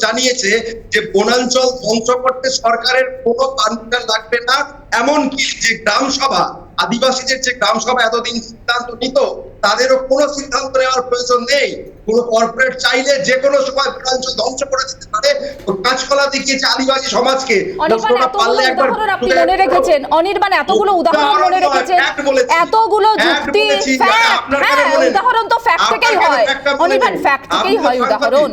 Speaker 13: জানিয়েছে যে বনাঞ্চল ধ্বংস করতে সরকারের কোনো পারমিশন লাগবে না। এমনকি যে গ্রাম সভা, আদিবাসীদের যে গ্রাম সভা এতদিন সিদ্ধান্ত নিত তাদেরও কোনো সিদ্ধান্ত নেওয়ার প্রয়োজন নেই। কোনো কর্পোরেট চাইলে যে কোনো সময় বনাঞ্চল ধ্বংস করে দিতে পারে। কাঁচকলা দেখিয়েছে আদিবাসী সমাজকে।
Speaker 2: আপনি মনে রেখেছেন অনির্বাণ, এতগুলো উদাহরণ মনে রেখেছেন, এতগুলো যুক্তি, উদাহরণ তো ফ্যাক্ট থেকেই হয় অনির্বাণ, ফ্যাক্ট থেকেই হয় উদাহরণ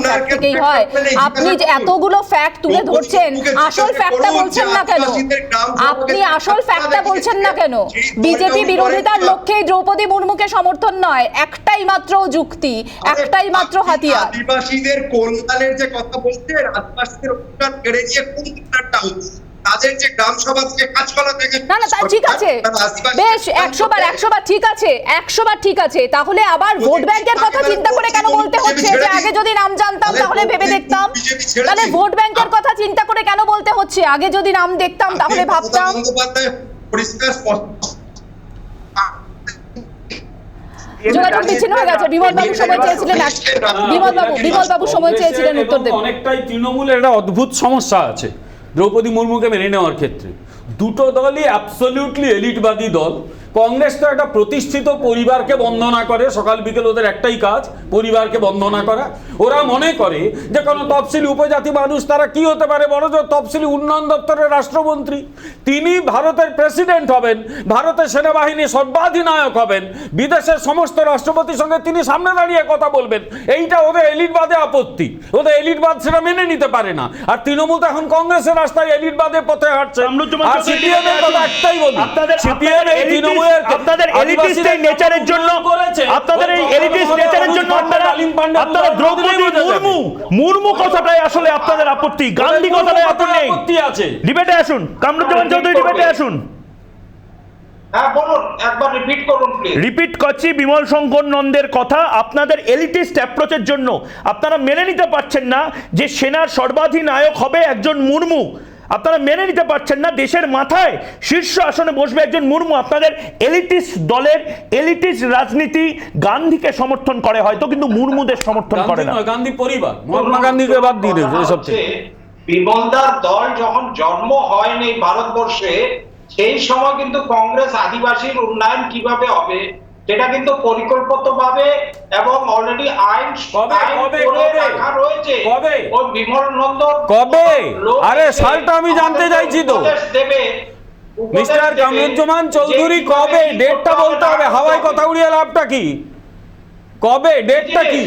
Speaker 2: ফ্যাক্ট থেকেই হয়। আপনি যে এতগুলো ফ্যাক্ট তুলে ধরছেন, আসল ফ্যাক্টটা বলছেন না কেন? আপনি আসল ফ্যাক্টটা বলছেন না কেন? বিজেপি বিরোধিতার লক্ষ্যে দ্রৌপদী মুর্মুকে সমর্থন নয়, একটাই মাত্র যুক্তি, একটাই মাত্র হাতিয়ার।
Speaker 13: আদিবাসীদের কল্যাণের যে কথা বলছেন, আদিবাসীদের অধিকার কেড়ে নিয়ে কোন কল্যাণটা হচ্ছে? তাদের যে গ্রাম সভা থেকে কাজকলা থেকে
Speaker 2: না ঠিক আছে, বেশ 100 বার ঠিক আছে, 100 বার ঠিক আছে। তাহলে আবার ভোট ব্যাংকের কথা চিন্তা করে কেন বলতে হচ্ছে যে আগে যদি নাম জানতাম তাহলে ভেবে দেখতাম? তাহলে ভোট ব্যাংকের কথা চিন্তা করে কেন বলতে হচ্ছে আগে যদি নাম দেখতাম তাহলে ভাবতাম? যোগাযোগ বিচ্ছিন্ন হয়ে গেছে। বিমল বাবু সময় চেয়েছিলেন, বিমল বাবু সময় চেয়েছিলেন, উত্তর দেবেন।
Speaker 11: অনেকটাই তৃণমূলের একটা অদ্ভুত সমস্যা আছে দ্রৌপদী মুর্মুকে মেনে নেওয়ার ক্ষেত্রে। দুটো দলই অ্যাবসলিউটলি এলিটবাদী দল। কংগ্রেস তো একটা প্রতিষ্ঠিত পরিবারকে বন্দনা করে, সকাল বিকেল ওদের একটাই কাজ পরিবারকে বন্দনা করা। ওরা মনে করে যে কোনো তফসিলি উপজাতি মানুষ তারা কি হতে পারে, বড়জোর তফসিলি উন্নয়ন দপ্তরের রাষ্ট্রমন্ত্রী, তিনি ভারতের প্রেসিডেন্ট হবেন, ভারতের সেনাবাহিনী সর্বাধিনায়ক হবেন, বিদেশের সমস্ত রাষ্ট্রপতির সঙ্গে তিনি সামনে দাঁড়িয়ে কথা বলবেন। এইটা ওদের এলিটবাদে আপত্তি, ওদের এলিটবাদ সেটা মেনে নিতে পারে না। আর তৃণমূল তো এখন কংগ্রেসের রাস্তায় এলিটবাদে পথে হাঁটছে। আর সিপিএম এর কথা একটাই বলি, সিপিএম এই তৃণমূল
Speaker 1: আপনাদের এলিটিস্ট নেচারের জন্য, আপনাদের এই এলিটিস্ট নেচারের জন্য আপনারা দ্রৌপদী মুর্মু কথাটাই আসলে আপনাদের আপত্তি, গান্ধী কথাটাই আপত্তি আছে। ডিবেটে আসুন, কামরুজ্জামান চৌধুরী ডিবেটে আসুন।
Speaker 12: হ্যাঁ বলুন, একবার রিপিট করুন প্লিজ।
Speaker 1: রিপিট করছি, বিমল শঙ্কর নন্দের কথা, আপনাদের এলিটিস্ট অ্যাপ্রোচের জন্য আপনারা মেনে নিতে পারছেন না যে সেনার সর্বাধিনায়ক হবে একজন মুর্মু। আপনারা মেনে নিতে পারছেন না দেশের মাথায় শীর্ষ আসনে বসবে একজন মুর্মু। আপনাদের এলিটিস্ট দলের এলিটিস্ট রাজনীতি গান্ধীকে সমর্থন করে হয়তো, কিন্তু মুর্মুদের সমর্থন করে না।
Speaker 11: গান্ধী পরিবার, মহাত্মা গান্ধীকে বাদ দিয়ে দিয়েছে এসব থেকে।
Speaker 12: বিমলদার দল যখন জন্ম হয়নি ভারতবর্ষে, সেই সময় কিন্তু কংগ্রেস আদিবাসীর উন্নয়ন কিভাবে হবে সেটা কিন্তু পরিকল্পিতভাবে এবং অলরেডি আইন করে রাখা রয়েছে। ওই বিমল নন্দ
Speaker 11: কবে? আরে সালটা আমি জানতে চাইছি তো
Speaker 12: দেবে
Speaker 11: মিস্টার কামরুজ্জামান চৌধুরী, কবে? ডেটটা বলতে হবে, হাওয়ায় কথা উড়িয়ে লাভটা কি? কবে? ডেটটা কি?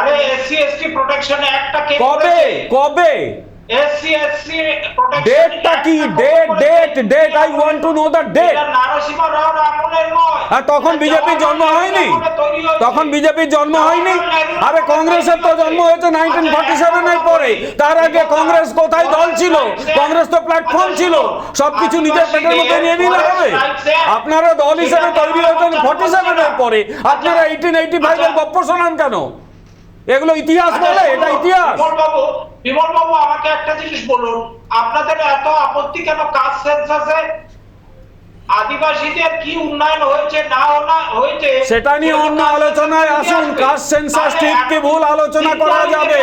Speaker 12: আরে এসসি এসটি প্রোটেকশন অ্যাক্টটা কে
Speaker 11: কবে? কবে?
Speaker 12: এসসি এসটি প্রোটেকশন
Speaker 11: ডেটটা কি? Date I want to know the date.
Speaker 12: Narasimha রাওর আমলের নয়।
Speaker 11: আর তখন বিজেপির জন্ম হয়নি? তখন বিজেপির জন্ম হয়নি? আরে কংগ্রেসের তো জন্ম হয়েছে 1947 এর পরে। তার আগে কংগ্রেস কোথায় দল ছিল? কংগ্রেস তো প্ল্যাটফর্ম ছিল। সবকিছু নিজের পেটের মধ্যে নিয়ে নিলে হবে? আপনারা দল হিসেবে তৈরি হয়েছেন 47 এর পরে। আপনারা 1885 এর গপ্প শোনান কেন? এগুলো ইতিহাস বলে, এটা ইতিহাস।
Speaker 12: বিমল বাবু আমাকে একটা জিনিস বলুন, আপনাদের এত আপত্তি কেন কাস্ট সেন্সাসে? আদিবাসীদের কি উন্নয়ন হয়েছে না হয়েছে
Speaker 11: সেটা নিয়ে অন্য আলোচনায় আসুন। কাস্ট সেন্সাস ঠিক কি ভুল আলোচনা করা যাবে।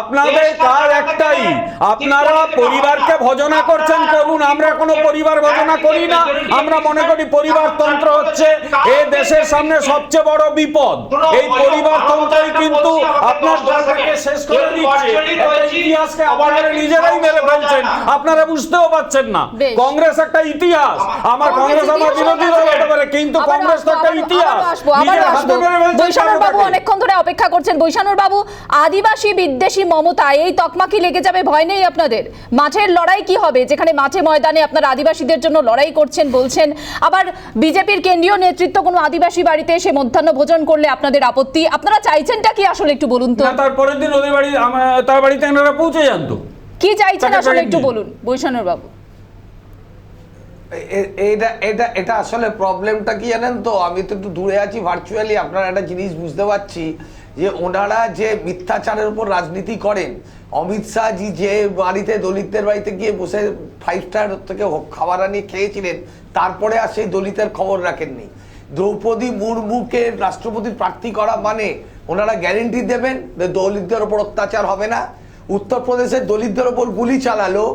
Speaker 11: আপনাদের কাজ একটাই, আপনারা পরিবারকে ভজনা করছেন, করুন। আমরা কোনো পরিবার ভজনা করি না। আমরা মনে করি পরিবারতন্ত্র হচ্ছে এই দেশের সামনে সবচেয়ে বড় বিপদ। এই পরিবারতন্ত্রই কিন্তু আপনার দলটাকে শেষ করে দিচ্ছে। ইতিহাসকে আপনারা নিজেরাই মেরে ফেলছেন, আপনারা বুঝতেও পারছেন না। কংগ্রেস একটা ইতিহাস, কংগ্রেস আমার বিরোধী দল হতে পারে, কিন্তু কংগ্রেস তো একটা ইতিহাস।
Speaker 2: বৈশানুর বাবু অনেকক্ষণ ধরে অপেক্ষা করছেন। বৈশানুর বাবু, আদিবাসী বিদ্বেষী মমতা, এই তকমা কি লেগে যাবে? ভয় নেই আপনাদের? মাঠের লড়াই কি হবে? যেখানে মাঠে ময়দানে আপনারা আদিবাসীদের জন্য লড়াই করছেন বলছেন, আবার বিজেপির কেন্দ্রীয় নেতৃত্ব কোনো আদিবাসী বাড়িতে এসে মধ্যাহ্ন ভোজন করলে আপনাদের আপত্তি। আপনারা চাইছেনটা কি আসলে একটু বলুন তো?
Speaker 11: তারপরের দিন ওদের বাড়ি, তার বাড়িতে এনারা পৌঁছে যান তো।
Speaker 2: কি চাইছেন আসলে একটু বলুন বৈশানুর বাবু।
Speaker 8: এটা আসলে প্রবলেমটা কি জানেন তো? আমি তো একটু দূরে আছি ভার্চুয়ালি, আপনারা একটা জিনিস বুঝতে পারছি যে ওনারা যে মিথ্যাচারের উপর রাজনীতি করেন। অমিত শাহজি যে বাড়িতে দলিতদের বাড়িতে গিয়ে বসে 5 স্টার থেকে খাবার আনিয়ে খেয়েছিলেন, তারপরে আর সেই দলিতের খবর রাখেননি। দ্রৌপদী মুর্মুকে রাষ্ট্রপতির প্রার্থী করা মানে ওনারা গ্যারেন্টি দেবেন যে দলিতদের ওপর অত্যাচার হবে না। উত্তরপ্রদেশের দলিতদের ওপর গুলি চালালো,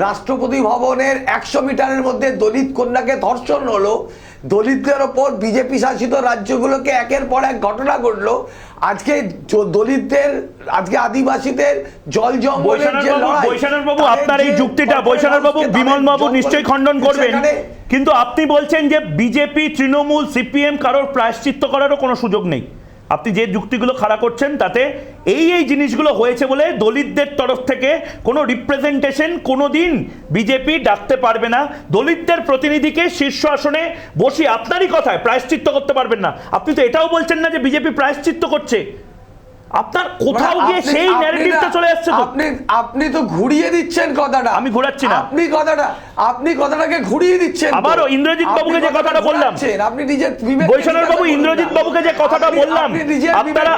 Speaker 8: রাষ্ট্রপতি ভবনের 100 মিটারের মধ্যে দলিত কন্যাকে ধর্ষণ হলো, দলিতদের ওপর বিজেপি শাসিত রাজ্যগুলোকে একের পর এক ঘটনা ঘটলো। আজকে দলিতদের, আজকে আদিবাসীদের জল জঙ্গলের যে লড়াই,
Speaker 1: বৈশানর বাবু আপনার এই যুক্তিটা বৈশানর বাবু বিমল বাবু নিশ্চয়ই খণ্ডন করবেন, কিন্তু আপনি বলছেন যে বিজেপি, তৃণমূল, সিপিএম কারোর প্রায়শ্চিত্ত করারও কোনো সুযোগ নেই। আপনি যে যুক্তিগুলো খাড়া করছেন তাতে এই জিনিসগুলো হয়েছে বলে দলিতদের তরফ থেকে কোনো রিপ্রেজেন্টেশন কোনোদিন বিজেপি ডাকতে পারবে না। দলিতদের প্রতিনিধিকে শীর্ষ আসনে বসিয়ে আপনারই কথায় প্রায়শ্চিত্ত করতে পারবেন না। আপনি তো এটাও বলছেন না যে বিজেপি প্রায়শ্চিত্ত করছে। আপনার কোথাও গিয়ে সেই ন্যারেটিভটা চলে আসছে। তো
Speaker 8: আপনি তো ঘুরিয়ে দিচ্ছেন কথাটা।
Speaker 1: আমি ঘোরাচ্ছি না,
Speaker 8: আপনি কথাটাকে ঘুরিয়ে দিচ্ছেন।
Speaker 1: আবারও ইন্দ্রজিৎ বাবুকে যে কথাটা বললাম,
Speaker 8: আপনি নিজের
Speaker 1: বৈশানর বাবু ইন্দ্রজিৎ বাবুকে যে কথাটা বললাম, আপনারা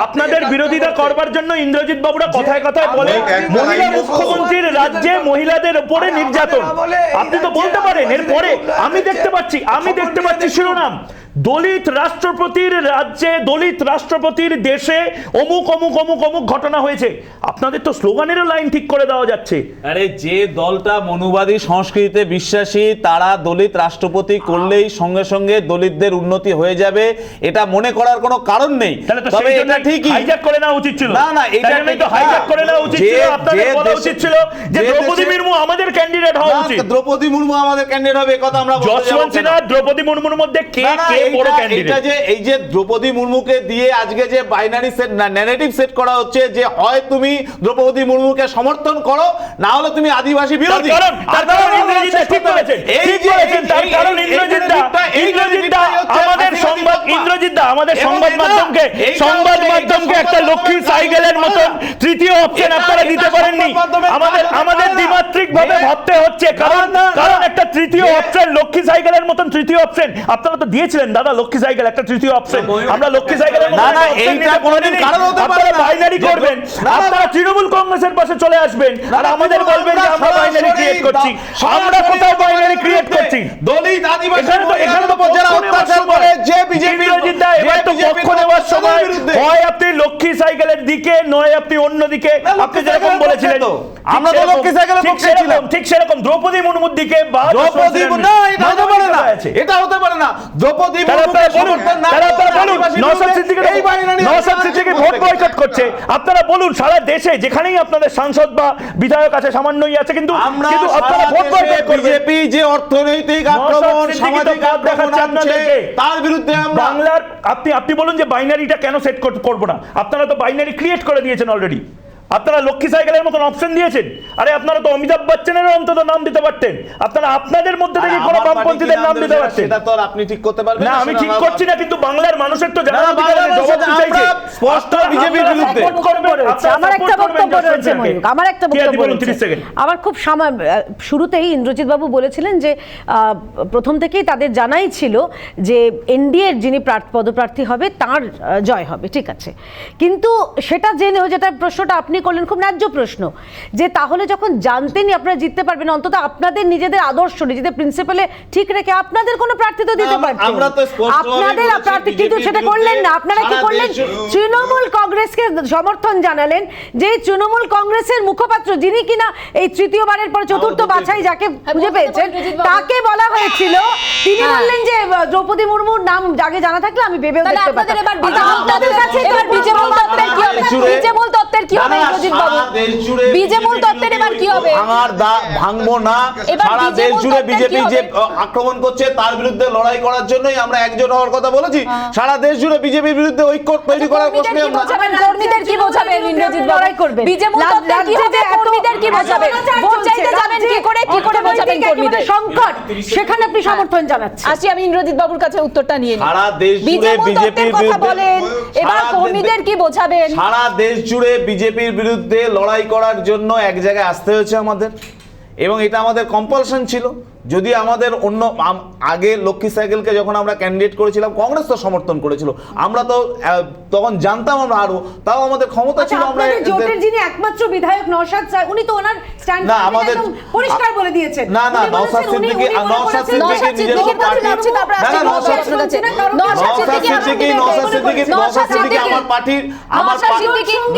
Speaker 1: আপনাদের বিরোধিতা করবার জন্য ইন্দ্রজিৎ বাবুরা কথায় কথায় বলে মহিলা মুখ্যমন্ত্রীর রাজ্যে মহিলাদের উপরে নির্যাতন। আপনি তো বলতে পারেন, এরপরে আমি দেখতে পাচ্ছি শিরোনাম, দলিত রাষ্ট্রপতির রাজ্যে, দলিত রাষ্ট্রপতির দেশে অমুক অমুক অমুক অমুক ঘটনা হয়েছে। আপনাদের তো স্লোগানেরও লাইন ঠিক করে দেওয়া যাচ্ছে।
Speaker 10: আরে যে দলটা মনুবাদী সংস্কৃতিতে বিশ্বাসী তারা দলিত রাষ্ট্রপতি করলেই সঙ্গে সঙ্গে দলিতদের উন্নতি হয়ে যাবে, এটা মনে করার কোনো কারণ নেই।
Speaker 1: তবে এটা ঠিকই হাইজ্যাক করে নেওয়া উচিত ছিল।
Speaker 10: না এটা
Speaker 1: তো হাইজ্যাক করে নেওয়া উচিত ছিল। আপনাদের বলা উচিত ছিল যে দ্রৌপদী মুর্মু আমাদের ক্যান্ডিডেট হওয়া উচিত।
Speaker 10: দ্রৌপদী মুর্মু আমাদের ক্যান্ডিডেট হবে, কথা আমরা
Speaker 1: যশবন্ত সিনহা দ্রৌপদী মুর্মুর মধ্যে কে বড় ক্যান্ডিডেট?
Speaker 10: এই যে দ্রৌপদী মুর্মুকে দিয়ে আজকে যে বাইনারি সেট ন্যারেটিভ সেট করা হচ্ছে যে হয় তুমি দ্রৌপদী মুর্মুকে সমর্থন করো, না হলে তুমি আদিবাসী বিরোধী।
Speaker 1: তার কারণ ইন্দ্রজিৎ ঠিক বলেছেন, তার কারণ ইন্দ্রজিৎ আমাদের সংবাদ মাধ্যমকে একটা লক্ষ্মী সাইকেলের মতন তৃতীয় অপশন আপনারা দিতে পারেননি। আমাদের দ্বিমাত্রিক ভাবে ভাবতে হচ্ছে, কারণ একটা তৃতীয় অপশন, লক্ষ্মী সাইকেলের মতন তৃতীয় অপশন আপনারা তো দিয়েছিলেন দাদা। লক্ষ্মী সাইকেল একটা তৃতীয় অপশন, আমরা লক্ষ্মী সাইকেলের মতন এইটা কোনোদিন কারণ হতে পারে না। বাইনারি করবেন, আপনারা তৃণমূল কংগ্রেসের পাশে চলে আসবেন আর আমাদের বলবেন যে আমরা বাইনারি ক্রিয়েট করছি। আমরা কোথাও বাইনারি ক্রিয়েট করছি?
Speaker 10: দলিত আদিবাসী এখানে তো যারা অত্যাচার করে যে বিজেপি
Speaker 1: এবার তো পক্ষ নেওয়ার সময় হয় আপনি লক্ষ্মী সাইকেলের দিকে, নয় আপনি অন্য দিকে। আপনি যেরকম বলেছিলেন
Speaker 10: আমরা তো লক্ষ্মী সাইকেলের পক্ষে ছিলাম,
Speaker 1: ঠিক সেরকম দ্রৌপদী মুর্মুর দিকে বা
Speaker 10: দ্রৌপদী না, এটা হতে পারে না, এটা হতে পারে না। দ্রৌপদী মুর্মুকে সমর্থন না করে
Speaker 1: নওশাদ সিদ্দিকী ভোট বয়কট করছে। আপনারা বলুন, সারা দেশে যেখানেই আপনাদের সাংসদ বা বিধায়ক আছে সামান্যই আছে, কিন্তু আপনারা ভোট বয়কট করবেন।
Speaker 10: বিজেপি যে অর্থনৈতিক আক্রমণ, সামাজিক আক্রমণ আপনাদেরকে, তার বিরুদ্ধে আমরা
Speaker 1: বাংলার আপনি বলুন যে বাইনারিটা কেন সেট করব না? আপনারা তো বাইনারি ক্রিয়েট করে দিয়েছেন অলরেডি। আপনারা লক্ষ্মী সাইকেলের মতন অপশন দিয়েছেন। আরে আপনারা তো অমিতাভ বচ্চনের অন্তত নাম দিতে পারতেন। আপনারা আপনাদের মধ্যে থেকে কোনো বামপন্থীদের নাম দিতে পারতেন।
Speaker 10: সেটা তো আপনি ঠিক করতে পারবেন
Speaker 1: না। আমি ঠিক করছি না, কিন্তু বাংলার মানুষের তো জানা
Speaker 10: স্পষ্ট বিজেপির বিরুদ্ধে।
Speaker 9: আমার একটা বক্তব্য রয়েছে ময়ূক, আমার একটা বক্তব্য রয়েছে। আমার খুব শুরুতেই ইন্দ্রজিৎ বাবু বলেছিলেন যে প্রথম থেকেই তাদের জানাই ছিল যে এনডিএর যিনি পদপ্রার্থী হবে তার জয় হবে, ঠিক আছে। কিন্তু সেটা জেনেও, যেটা প্রশ্নটা আপনি করলেন খুব ন্যায্য প্রশ্ন, যে তাহলে যখন জানতেনই আপনারা জিততে পারবেন, অন্তত আপনাদের নিজেদের আদর্শ, নিজেদের প্রিন্সিপালে ঠিক রেখে আপনাদের কোনো প্রার্থী তো দিতে পারতেন। আপনাদের প্রার্থী কিন্তু সেটা করলেন না। আপনারা কি করলেন? তৃণমূল কংগ্রেসকে সমর্থন জানালেন, যে তৃণমূল কংগ্রেসের মুখপাত্র যিনি কিনা এই তৃতীয়বারের পর চতুর্থ বাছাই যাকে খুঁজে পেয়েছেন তাকে বলা হয়েছিল, তিনি বললেন যে দ্রৌপদী মুর্মুর নাম আগে জানা থাকলে আমি ভেবেও দেখতে পারতাম। আপনাদের কাছে বিজেমূল তত্ত্বের কি হবে? বিজেমূল তত্ত্বের কি হবে? বিজেমূল তত্ত্বের এবার কি হবে?
Speaker 10: ভাঙবো না। সারা দেশ জুড়ে বিজেপি যে আক্রমণ করছে তার বিরুদ্ধে লড়াই করার জন্যই আমরা একজোট হওয়ার কথা বলেছি। সারা দেশ জুড়ে বিজেপির বিরুদ্ধে ঐক্য তৈরি করার প্রশ্নে আমরা
Speaker 2: কর্মীদের কি বোঝাবেন? ইন্দ্রজিৎ লড়াই করবেন। বিজেমূল তত্ত্বের কি হবে? কর্মীদের কি বোঝাবেন? ভোট চাইতে যাবেন কি করে বোঝাবেন কর্মীদের? সংকট, সেখানে আপনি সমর্থন জানাচ্ছেন। আসি আমি ইন্দ্রজিৎ বাবুর কাছে উত্তরটা নিয়ে নিই।
Speaker 10: সারা দেশ জুড়ে বিজেপির
Speaker 2: কথা বলেন, এবার কর্মীদের কি বোঝাবেন?
Speaker 10: সারা দেশ জুড়ে বিজেপির বিরুদ্ধে লড়াই করার জন্য এক জায়গায় আসতে হয়েছে আমাদের, এবং এটা আমাদের কম্পালশন ছিল। যদি আমাদের অন্য আগে লক্ষ্মী সাইকেলকে যখন আমরা ক্যান্ডিডেট করেছিলাম কংগ্রেস তো সমর্থন করেছিল, আমরা তো তখন জানতাম আমরা হারবো, তাও আমাদের ক্ষমতা ছিল। আমরা
Speaker 9: জোটের যিনি একমাত্র বিধায়ক নওশাদ স্যার, উনি তো ওনার স্ট্যান্ড
Speaker 10: না আমাদের
Speaker 9: পরিষ্কার বলে দিয়েছেন।
Speaker 10: না নওশাদ সিদ্দিকী আমার পার্টির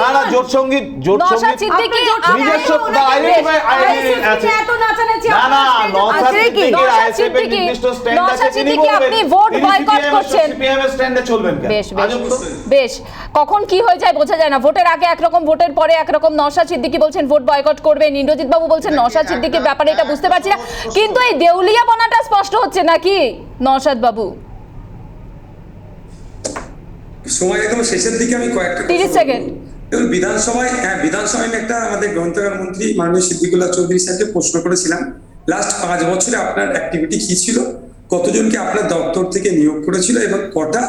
Speaker 10: না জোট সঙ্গী নিজস্ব
Speaker 2: বেশ কখন কি হয়ে যায় বোঝা যায় না। ভোটের আগে একরকম, ভোটের পরে একরকম। নওশাদ সিদ্দিকী বলছেন ভোট বয়কট করবেন, ইন্দ্রজিৎ বাবু বলছেন নওশাদ সিদ্দিকীর ব্যাপারে এটা বুঝতে পারছি না, কিন্তু এই দেউলিয়াপনাটা স্পষ্ট হচ্ছে নাকি নওশাদ বাবু?
Speaker 7: সময় একদম শেষের দিকে আমি কয়েকটা
Speaker 2: 30 সেকেন্ড।
Speaker 7: বিধানসভায় আমি একটা আমাদের গ্রন্থাগার মন্ত্রী মাননীয় সিদ্দিকুল্লাহ চৌধুরী স্যারকে প্রশ্ন করেছিলাম, লাস্ট 5 বছরে আপনার অ্যাক্টিভিটি কি ছিল, কতজনকে আপনার দপ্তর থেকে নিয়োগ করেছিল এবং কটা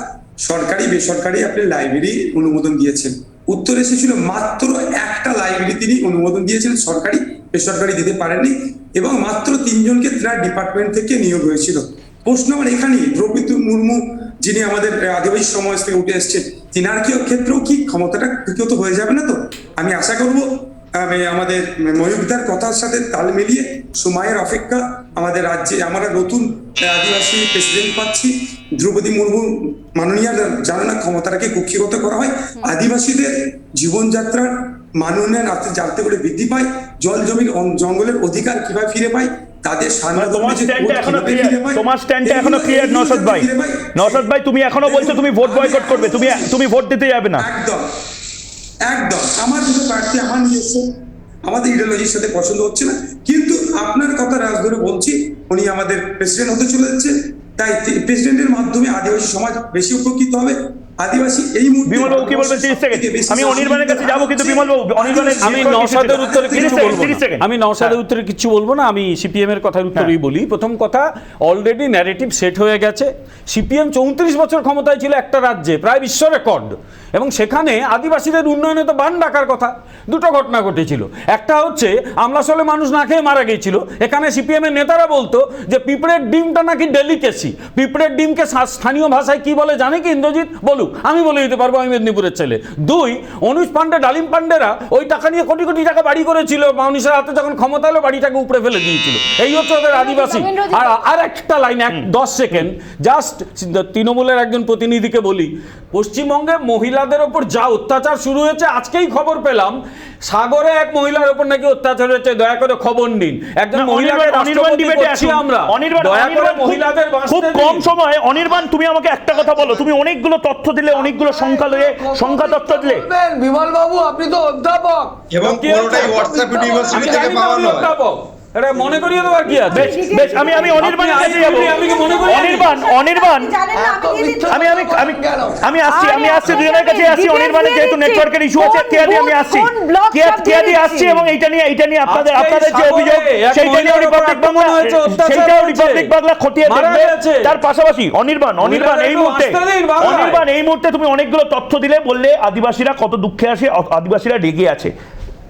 Speaker 7: সরকারি বেসরকারি আপনি লাইব্রেরি অনুমোদন দিয়েছেন। উত্তর এসেছিল মাত্র একটা লাইব্রেরি তিনি অনুমোদন দিয়েছেন, সরকারি বেসরকারি দিতে পারেননি, এবং মাত্র 3 জনকে তার ডিপার্টমেন্ট থেকে নিয়োগ হয়েছিল। প্রশ্ন আমার এখানেই, দ্রৌপদী মুর্মু যিনি আমাদের আদিবাসী সমাজ থেকে উঠে এসছেন, তিনার ক্ষেত্রেও কি ক্ষমতাটা বিকৃত হয়ে যাবে না? তো আমি আশা করব আমাদের ময়ূকদার কথার সাথে তাল মিলিয়ে সময়ের অপেক্ষা, আমাদের রাজ্যে আমরা নতুন আদিবাসী প্রেসিডেন্ট পাচ্ছি। দ্রৌপদী মুর্মু মাননীয় জানো না ক্ষমতাটাকে কুক্ষিগত করা হয়, আদিবাসীদের জীবনযাত্রার মান উন্নয়ন জানতে করে বৃদ্ধি পায়, জল জমির জঙ্গলের অধিকার কিভাবে ফিরে পায়, তাদের
Speaker 1: তোমার স্ট্যান্ডটা এখনো ক্লিয়ার নওশাদ ভাই। নওশাদ ভাই তুমি এখনো বলছো তুমি ভোট বয়কট করবে, তুমি ভোট দিতে যাবে না।
Speaker 7: একদম আমার দুটো প্রার্থী আমার নিজস্ব আমাদের ইডিওলজির সাথে পছন্দ হচ্ছে না, কিন্তু আপনার কথা রাজ ধরে বলছি উনি আমাদের প্রেসিডেন্ট হতে চলেছে, তাই প্রেসিডেন্টের মাধ্যমে আদিবাসী সমাজ বেশি উপকৃত হবে। আদিবাসী এই মুহূর্তে
Speaker 1: বিমল বাবু কি বলবেন? 30 সেকেন্ড। আমি অনির্বাণের কাছে যাবো, কিন্তু বিমল বাবু
Speaker 11: আমি নওশাদের উত্তরে কিছু বলবো না। আমি নওশাদের উত্তরে কিছু বলবো না, আমি সিপিএম এর কথার উত্তরেই বলি। প্রথম কথা, অলরেডি ন্যারেটিভ সেট হয়ে গেছে। সিপিএম 34 বছর ক্ষমতায় ছিল একটা রাজ্যে, প্রায় বিশ্ব রেকর্ড, এবং সেখানে আদিবাসীদের উন্নয়নে তো বান ডাকার কথা। দুটো ঘটনা ঘটেছিল, একটা হচ্ছে আমলাসলে মানুষ না খেয়ে মারা গিয়েছিল, এখানে সিপিএম এর নেতারা বলতো যে পিঁপড়ের ডিমটা নাকি ডেলিকেসি, পিঁপড়ের ডিমকে স্থানীয় ভাষায় কি বলে জানে কি ইন্দ্রজিৎ? বলুক, আমি বলে দিতে পারবো, আমি মেদিনীপুরের ছেলে। 2, অনুজ পান্ডে ডালিম পান্ডেরা ওই টাকা নিয়ে কোটি কোটি টাকা বাড়ি করেছিল, মানুষের হাতে যখন ক্ষমতা এলো বাড়িটাকে উপড়ে ফেলে দিয়েছিল। এই হচ্ছে ওদের আদিবাসী। আর একটা লাইন 10 সেকেন্ড জাস্ট তৃণমূলের একজন প্রতিনিধিকে বলি, পশ্চিমবঙ্গে মহিলাদের ওপর যা অত্যাচার শুরু হয়েছে, আজকেই খবর পেলাম সাগরে এক মহিলার উপর নাকি অত্যাচার হয়েছে, দয়া করে খবর নিন। একজন মহিলাকে রাষ্ট্রপতি করছি আমরা, দয়া করে মহিলাদের
Speaker 1: খুব কম সময়ে। অনির্বাণ তুমি আমাকে একটা কথা বলো, তুমি অনেকগুলো তথ্য দিলে, অনেকগুলো সংখ্যা তথ্য দিলে।
Speaker 8: বিমল বাবু আপনি তো অধ্যাপক,
Speaker 13: এবং পুরোটাই হোয়াটসঅ্যাপ ইউনিভার্সিটি থেকে পাওয়া নয়।
Speaker 11: এটা মনে করিয়ে দেওয়ার কি আছে?
Speaker 1: বেশ আমি অনির্বাণের কাছে যাব। আমি আসছি দুজনের কাছে আসছি। অনির্বাণের যেহেতু নেটওয়ার্কের ইস্যু আছে, কেয়াদি আমি আসছি এবং এইটা নিয়ে আপনাদের যে অভিযোগ সেইটা নিয়ে রিপাবলিক বাংলা খতিয়ে দেখবে। তার পাশাপাশি অনির্বাণ এই মুহূর্তে তুমি অনেকগুলো তথ্য দিলে, বললে আদিবাসীরা কত দুঃখে আছে, আদিবাসীরা রেগে আছে।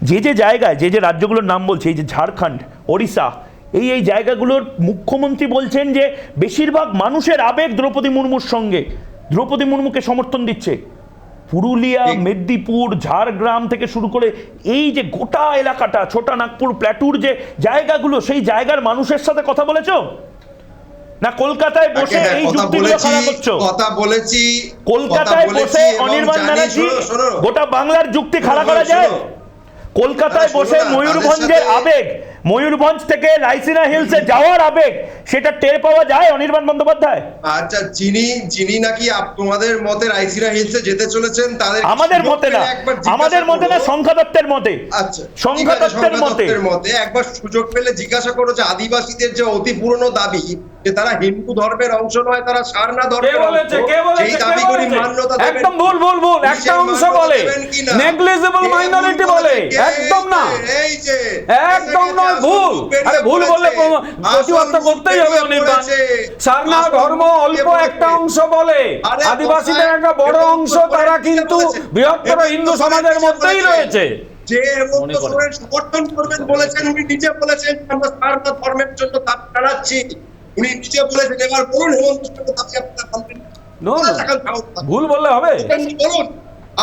Speaker 1: যে জায়গায় যে রাজ্যগুলোর নাম বলছে, এই যে ঝাড়খণ্ড, ওড়িশা, এই জায়গাগুলোর মুখ্যমন্ত্রী বলছেন যে বেশিরভাগ মানুষের আবেগ দ্রৌপদী মুর্মুর সঙ্গে, দ্রৌপদী মুর্মুকে সমর্থন দিচ্ছে। পুরুলিয়া, মেদিনীপুর, ঝাড়গ্রাম থেকে শুরু করে এই যে গোটা এলাকাটা, ছোটা নাগপুর, প্ল্যাটুর যে জায়গাগুলো, সেই জায়গার মানুষের সাথে কথা বলেছো না? কলকাতায় বসে এই যুক্তিগুলো খাড়া করছো?
Speaker 13: কথা বলেছি,
Speaker 1: কলকাতায় বসে অনির্বাণ ব্যানার্জি গোটা বাংলার যুক্তি খাড়া করা যায়? কলকাতায় বসে ময়ূরভঞ্জের আবেগ, ময়ূরভঞ্জ থেকে লাইসিনা হিলসে যাওয়ার আবেগ, সেটা টের পাওয়া যায় অনির্বাণ বন্দ্যোপাধ্যায়?
Speaker 13: আচ্ছা, যিনি নাকি তোমাদের মতে লাইসিনা হিলসে যেতে চলেছেন, তাদের
Speaker 1: আমাদের মতে না, সংখ্যা দত্তের মতে।
Speaker 13: আচ্ছা,
Speaker 1: সংখ্যা দত্তের
Speaker 13: মতে একবার সুযোগ পেলে জিজ্ঞাসা করো যে আদিবাসীদের যে অতি পুরনো দাবি যে তারা হিন্দু ধর্মের অংশ নয়, তারা সারনা ধর্মের অংশ, সেই দাবি করি মান্যতা দেবেন।
Speaker 11: একদম ভুল, একটা অংশ বলে, নেগলিজেবল মাইনরিটি বলে, একদম না, একদম নয়, ভুল। আরে ভুল বললে প্রতিবাদ করতেই হবে। অনির্বাণ, সারনা ধর্ম অল্প একটা অংশ বলে, আদিবাসীদের একটা বড় অংশ, তারা কিন্তু বৃহত্তর হিন্দু সমাজের মধ্যেই রয়েছে।
Speaker 13: যে সমর্থন করবেন বলেছেন, উনি নিজে বলেছেন আমরা সারনা ধর্মের জন্য জানাচ্ছি, উনি নিজে বলেছেন, এবার বলুন হেমন্ত সরেনের দাবি আপনারা মানবেন না।
Speaker 11: No, ভুল বললে হবে?
Speaker 13: বলুন,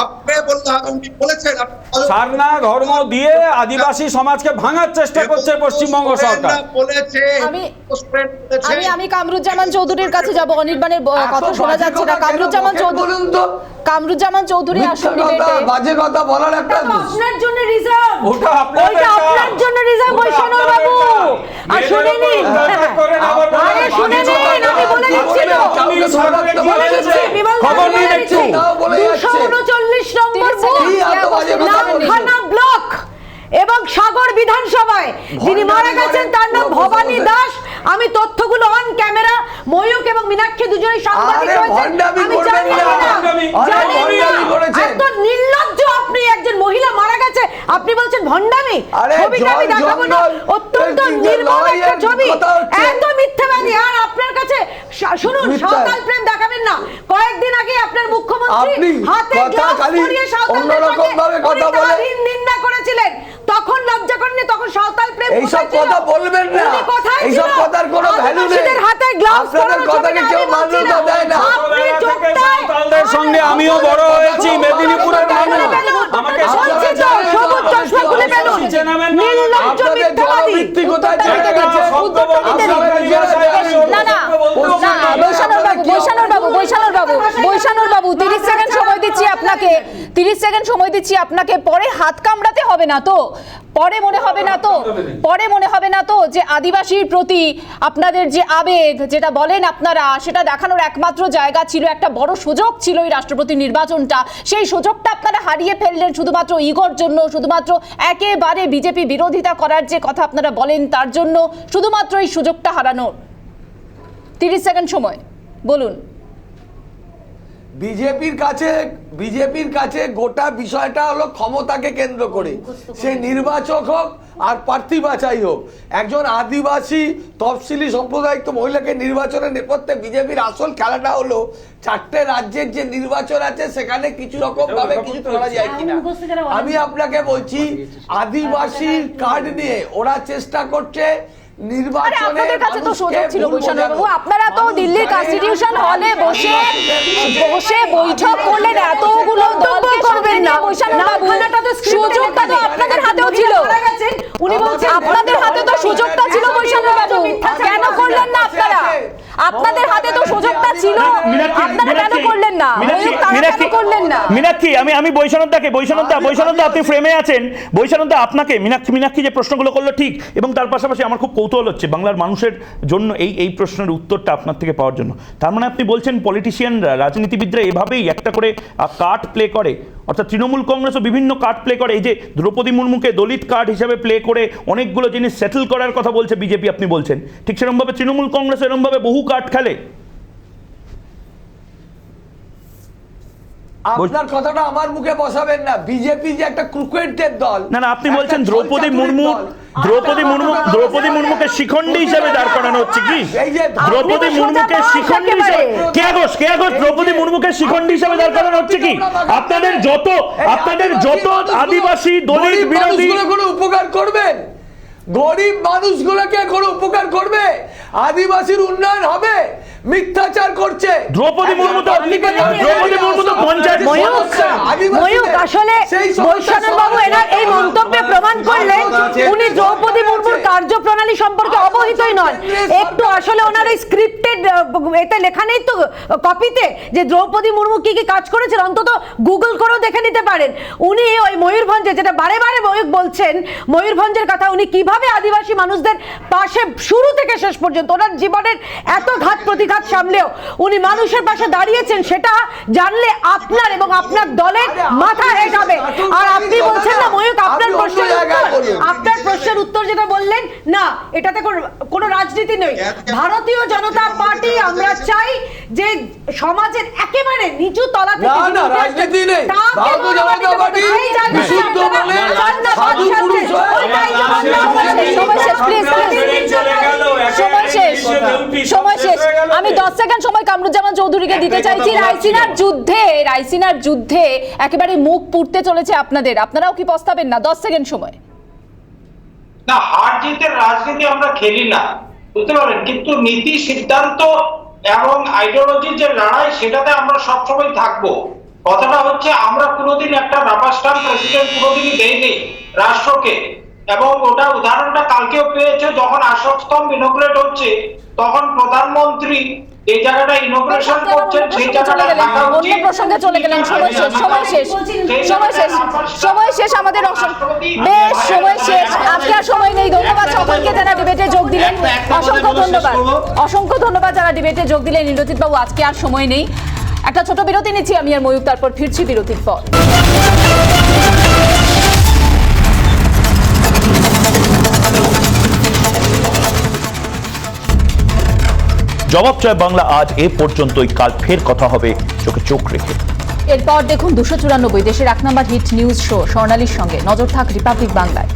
Speaker 13: আপনি বলতে হবে, উনি বলেছেন।
Speaker 11: সারনা ধর্ম দিয়ে আদিবাসী সমাজকে ভাঙার চেষ্টা করছে পশ্চিমবঙ্গ সরকার।
Speaker 2: আমি কামরুজ্জামান চৌধুরীর কাছে যাব। অনির্বাণের কথা শোনা যাচ্ছে না। কামরুজ্জামান চৌধুরী আসল ডিবেটে
Speaker 8: বাজে কথা বলার একটা
Speaker 9: আপনার জন্য রিজার্ভ,
Speaker 11: ওটা
Speaker 9: আপনার জন্য রিজার্ভ বৈষ্ণব বাবু। আর শুনে নিন, আরে শুনে নিন, আমি বলে দিচ্ছি তো, বলে দিচ্ছি, বিমল
Speaker 11: খবর নিন একটু।
Speaker 9: 239 নম্বর নামখানা ব্লক এবং সাগর বিধানসভায় যিনি মারা গেছেন তার নাম ভবানী দাস। আমি তথ্যগুলো অন ক্যামেরা, ময়ূক এবং মীনাক্ষী দুজনেই সাংবাদিক রয়েছেন, আমি জানি না, এত নির্লজ্জ আপনি। একজন মহিলা মারা গেছে, আপনি বলছেন ভণ্ডামি। ছবিটা আমি দেখাবো না, অত্যন্ত নির্মম একটা ছবি, এত মিথ্যাবাদী। আর আপনার কাছে শুনুন, সাঁওতাল প্রেম দেখাবেন না। কয়েকদিন আগে আপনার মুখ্যমন্ত্রী হাতে গ্লাভস পরিয়ে সাঁওতালদের সঙ্গে নিন্দা করেছিলেন, তখন লজ্জা করেননি, তখন সাঁওতাল প্রেম
Speaker 8: এইসব কথা বলবেন না, এইসব কথার কোনো ভ্যালু নেই।
Speaker 9: হাতে গ্লাভস পরানোর
Speaker 8: কথাকে কেউ মান্যতা দেয় না।
Speaker 9: আপনি
Speaker 11: সাঁওতালদের সঙ্গে আমিও বড় হয়েছি, মেদিনীপুরের মানুষ। আমাকে
Speaker 9: সবুজ চশমা খুলে ফেলুন। নির্লজ্জ মিথ্যাবাদী। বৈশানুর বাবু 30 সেকেন্ড সময় দিচ্ছি আপনাকে, 30 সেকেন্ড সময় দিচ্ছি আপনাকে। পরে হাত কামড়াতে হবে না তো, পরে মনে হবে না তো যে আদিবাসীর প্রতি আপনাদের যে আবেগ, যেটা বলেন আপনারা, সেটা দেখানোর একমাত্র জায়গা ছিল, একটা বড় সুযোগ ছিল এই রাষ্ট্রপতি নির্বাচনটা। সেই সুযোগটা আপনারা হারিয়ে ফেললেন শুধুমাত্র ইগোর জন্য, শুধুমাত্র একেবারে বিজেপি বিরোধিতা করার যে কথা আপনারা বলেন তার জন্য, শুধুমাত্র এই সুযোগটা হারানোর। 30 সেকেন্ড সময় বলুন।
Speaker 8: বিজেপির কাছে গোটা বিষয়টা হলো ক্ষমতাকে কেন্দ্র করে, সে নির্বাচক হোক আর প্রার্থী বাছাই হোক। একজন আদিবাসী তফসিলি সম্প্রদায়িক মহিলাকে নির্বাচনের নেপথ্যে বিজেপির আসল খেলাটা হলো 4টে রাজ্যের যে নির্বাচন আছে সেখানে কিছু রকম ভাবে কিছু করা যায় কিনা। আমি আপনাকে বলছি, আদিবাসী কার্ড নিয়ে ওরা চেষ্টা করছে
Speaker 2: আপনাদের কাছে তো সুযোগ ছিল বৈষ্ণববাবু, আপনারা তো দিল্লির কনস্টিটিউশন হলে বসে বৈঠক করলেন, এতগুলো দলকে করবেন না বৈষ্ণববাবু, সুযোগটা তো আপনাদের হাতেও ছিল। উনি বলছেন আপনাদের হাতে তো সুযোগটা ছিল বৈষ্ণববাবু, কেন করলেন না আপনারা? আপনাদের হাতে তো সুযোগটা ছিল, আপনারা কেন করলেন না? কেন করলেন না?
Speaker 1: মীনাক্ষী, আমি বৈষ্ণবদা আপনি ফ্রেমে আছেন। বৈষ্ণবদা আপনাকে মীনাক্ষী যে প্রশ্নগুলো করলো ঠিক, এবং তার পাশাপাশি আমার খুব কৌতূহল হচ্ছে বাংলার মানুষের জন্য এই প্রশ্নের উত্তরটা আপনার থেকে পাওয়ার জন্য। তার মানে আপনি বলছেন পলিটিশিয়ানরা, রাজনীতিবিদরা এভাবেই একটা করে কার্ড প্লে করে, অর্থাৎ তৃণমূল কংগ্রেসও বিভিন্ন কার্ড প্লে করে। এই যে দ্রৌপদী মুর্মুকে দলিত কার্ড হিসেবে প্লে করে অনেকগুলো জিনিস সেটেল করার কথা বলছে বিজেপি, আপনি বলছেন ঠিক সেরকমভাবে তৃণমূল কংগ্রেস এরকমভাবে বহু কার্ড খেলে।
Speaker 8: আপনার কথাটা আমার মুখে বসাবেন না। বিজেপি যে একটা ক্রুকেটের দল,
Speaker 1: না আপনি বলছেন দ্রৌপদী মুর্মুকে শিখণ্ডী হিসেবে দাঁড় করানো হচ্ছে কি? দ্রৌপদী মুর্মুকে শিখণ্ডী হিসেবে দ্রৌপদী মুর্মুকে শিখণ্ডী হিসেবে দাঁড় করানো হচ্ছে কি? আপনাদের যত আদিবাসী দলিত বিরোধী
Speaker 8: কোনো উপকার করবেন? গরিব মানুষগুলোকে কোনো উপকার করবে? আদিবাসীর উন্নয়ন হবে? মিথ্যাচার করছে
Speaker 1: দ্রৌপদী মুর্মু তো পঞ্চায়েত।
Speaker 9: ময়ূক, আসলে বৈষ্ণববাবু এনার এই মন্তব্যে প্রমাণ করলেন উনি দ্রৌপদী মুর্মুর কার্যপ্রণালী সম্পর্কে অবহিতই নন। একটু আসলে ওনার এই স্ক্রিপ্টেড এতে লেখা নেই তো কপিতে যে দ্রৌপদী মুর্মু কি কি কাজ করেছেন, অন্তত গুগল করেও দেখে নিতে পারেন। উনি ওই ময়ূরভঞ্জে, যেটা বারে বারে ময়ূক বলছেন ময়ূরভঞ্জের কথা, উনি কিভাবে আদিবাসী মানুষদের পাশে শুরু থেকে শেষ পর্যন্ত ওনার জীবনের এত ঘাত প্রতিঘাত সামলেও উনি মানুষের পাশে দাঁড়িয়েছেন, সেটা জানলে আপনার এবং আপনার দলের মাথা হেঁট হবে। আর আপনি বলছেন না ময়ূক, আপনার প্রশ্নের উত্তর যেটা বললেন না, এটাতে কোনো রাজনীতি নেই। ভারতীয় জনতা পার্টি আমরা চাই যে সমাজের একেবারে নিচু তলা থেকে
Speaker 8: রাজনীতি নেই। ভারতীয় জনতা পার্টি বিশুদ্ধ মনের সাধু পুরুষ
Speaker 2: সময় শেষ। আমি 10 সেকেন্ড সময় কামরুজ্জামান চৌধুরীকে দিতে চাইছি। রাইসিনার যুদ্ধে একেবারে মুখ পুড়তে চলেছে আপনাদের, আপনারাও কি পস্তাবেন না? 10 সেকেন্ড সময়।
Speaker 12: না, হার জিতের রাজনীতি আমরা খেলি না। বুঝতে পারেন, কিন্তু নীতি সিদ্ধান্ত এবং আইডিওলজির যে লড়াই সেটাতে আমরা সবসময় থাকবো। কথাটা হচ্ছে আমরা কোনোদিন একটা রাবার স্ট্যাম্প প্রেসিডেন্ট কোনোদিনই দেয়নি রাষ্ট্রকে, এবং ওটা উদাহরণটা কালকেও পেয়েছে, যখন অশোক স্তম্ভ ইনোগ্রেট হচ্ছে তখন প্রধানমন্ত্রী এই জায়গাটা ইনোগ্রেশন করছেন, সেই জায়গাটা থাকা
Speaker 2: অন্য
Speaker 12: উচিত।
Speaker 2: প্রসঙ্গে চলে গেলেন। সময় শেষ, সময় শেষ, সময় শেষ, সময় শেষ, আমাদের বেশ সময় শেষ। আজকে আর সময় নেই। ধন্যবাদ সকলকে যারা ডিবেটে যোগ দিলেন, অসংখ্য ধন্যবাদ, অসংখ্য ধন্যবাদ যারা ডিবেটে যোগ দিলেন। ইন্দ্রজিৎ বাবু, আজকে আর সময় নেই, একটা ছোট বিরতি নিচ্ছি আমি আর ময়ূক, তারপর ফিরছি বিরতির পর।
Speaker 1: জবাব চায় বাংলা আজ এ পর্যন্তই। কাল ফের কথা হবে চোখে চোখ রেখে।
Speaker 2: এরপর দেখুন 294 দেশের 1 নম্বর হিট নিউজ শো স্বর্ণালীর সঙ্গে। নজর থাক রিপাবলিক বাংলায়।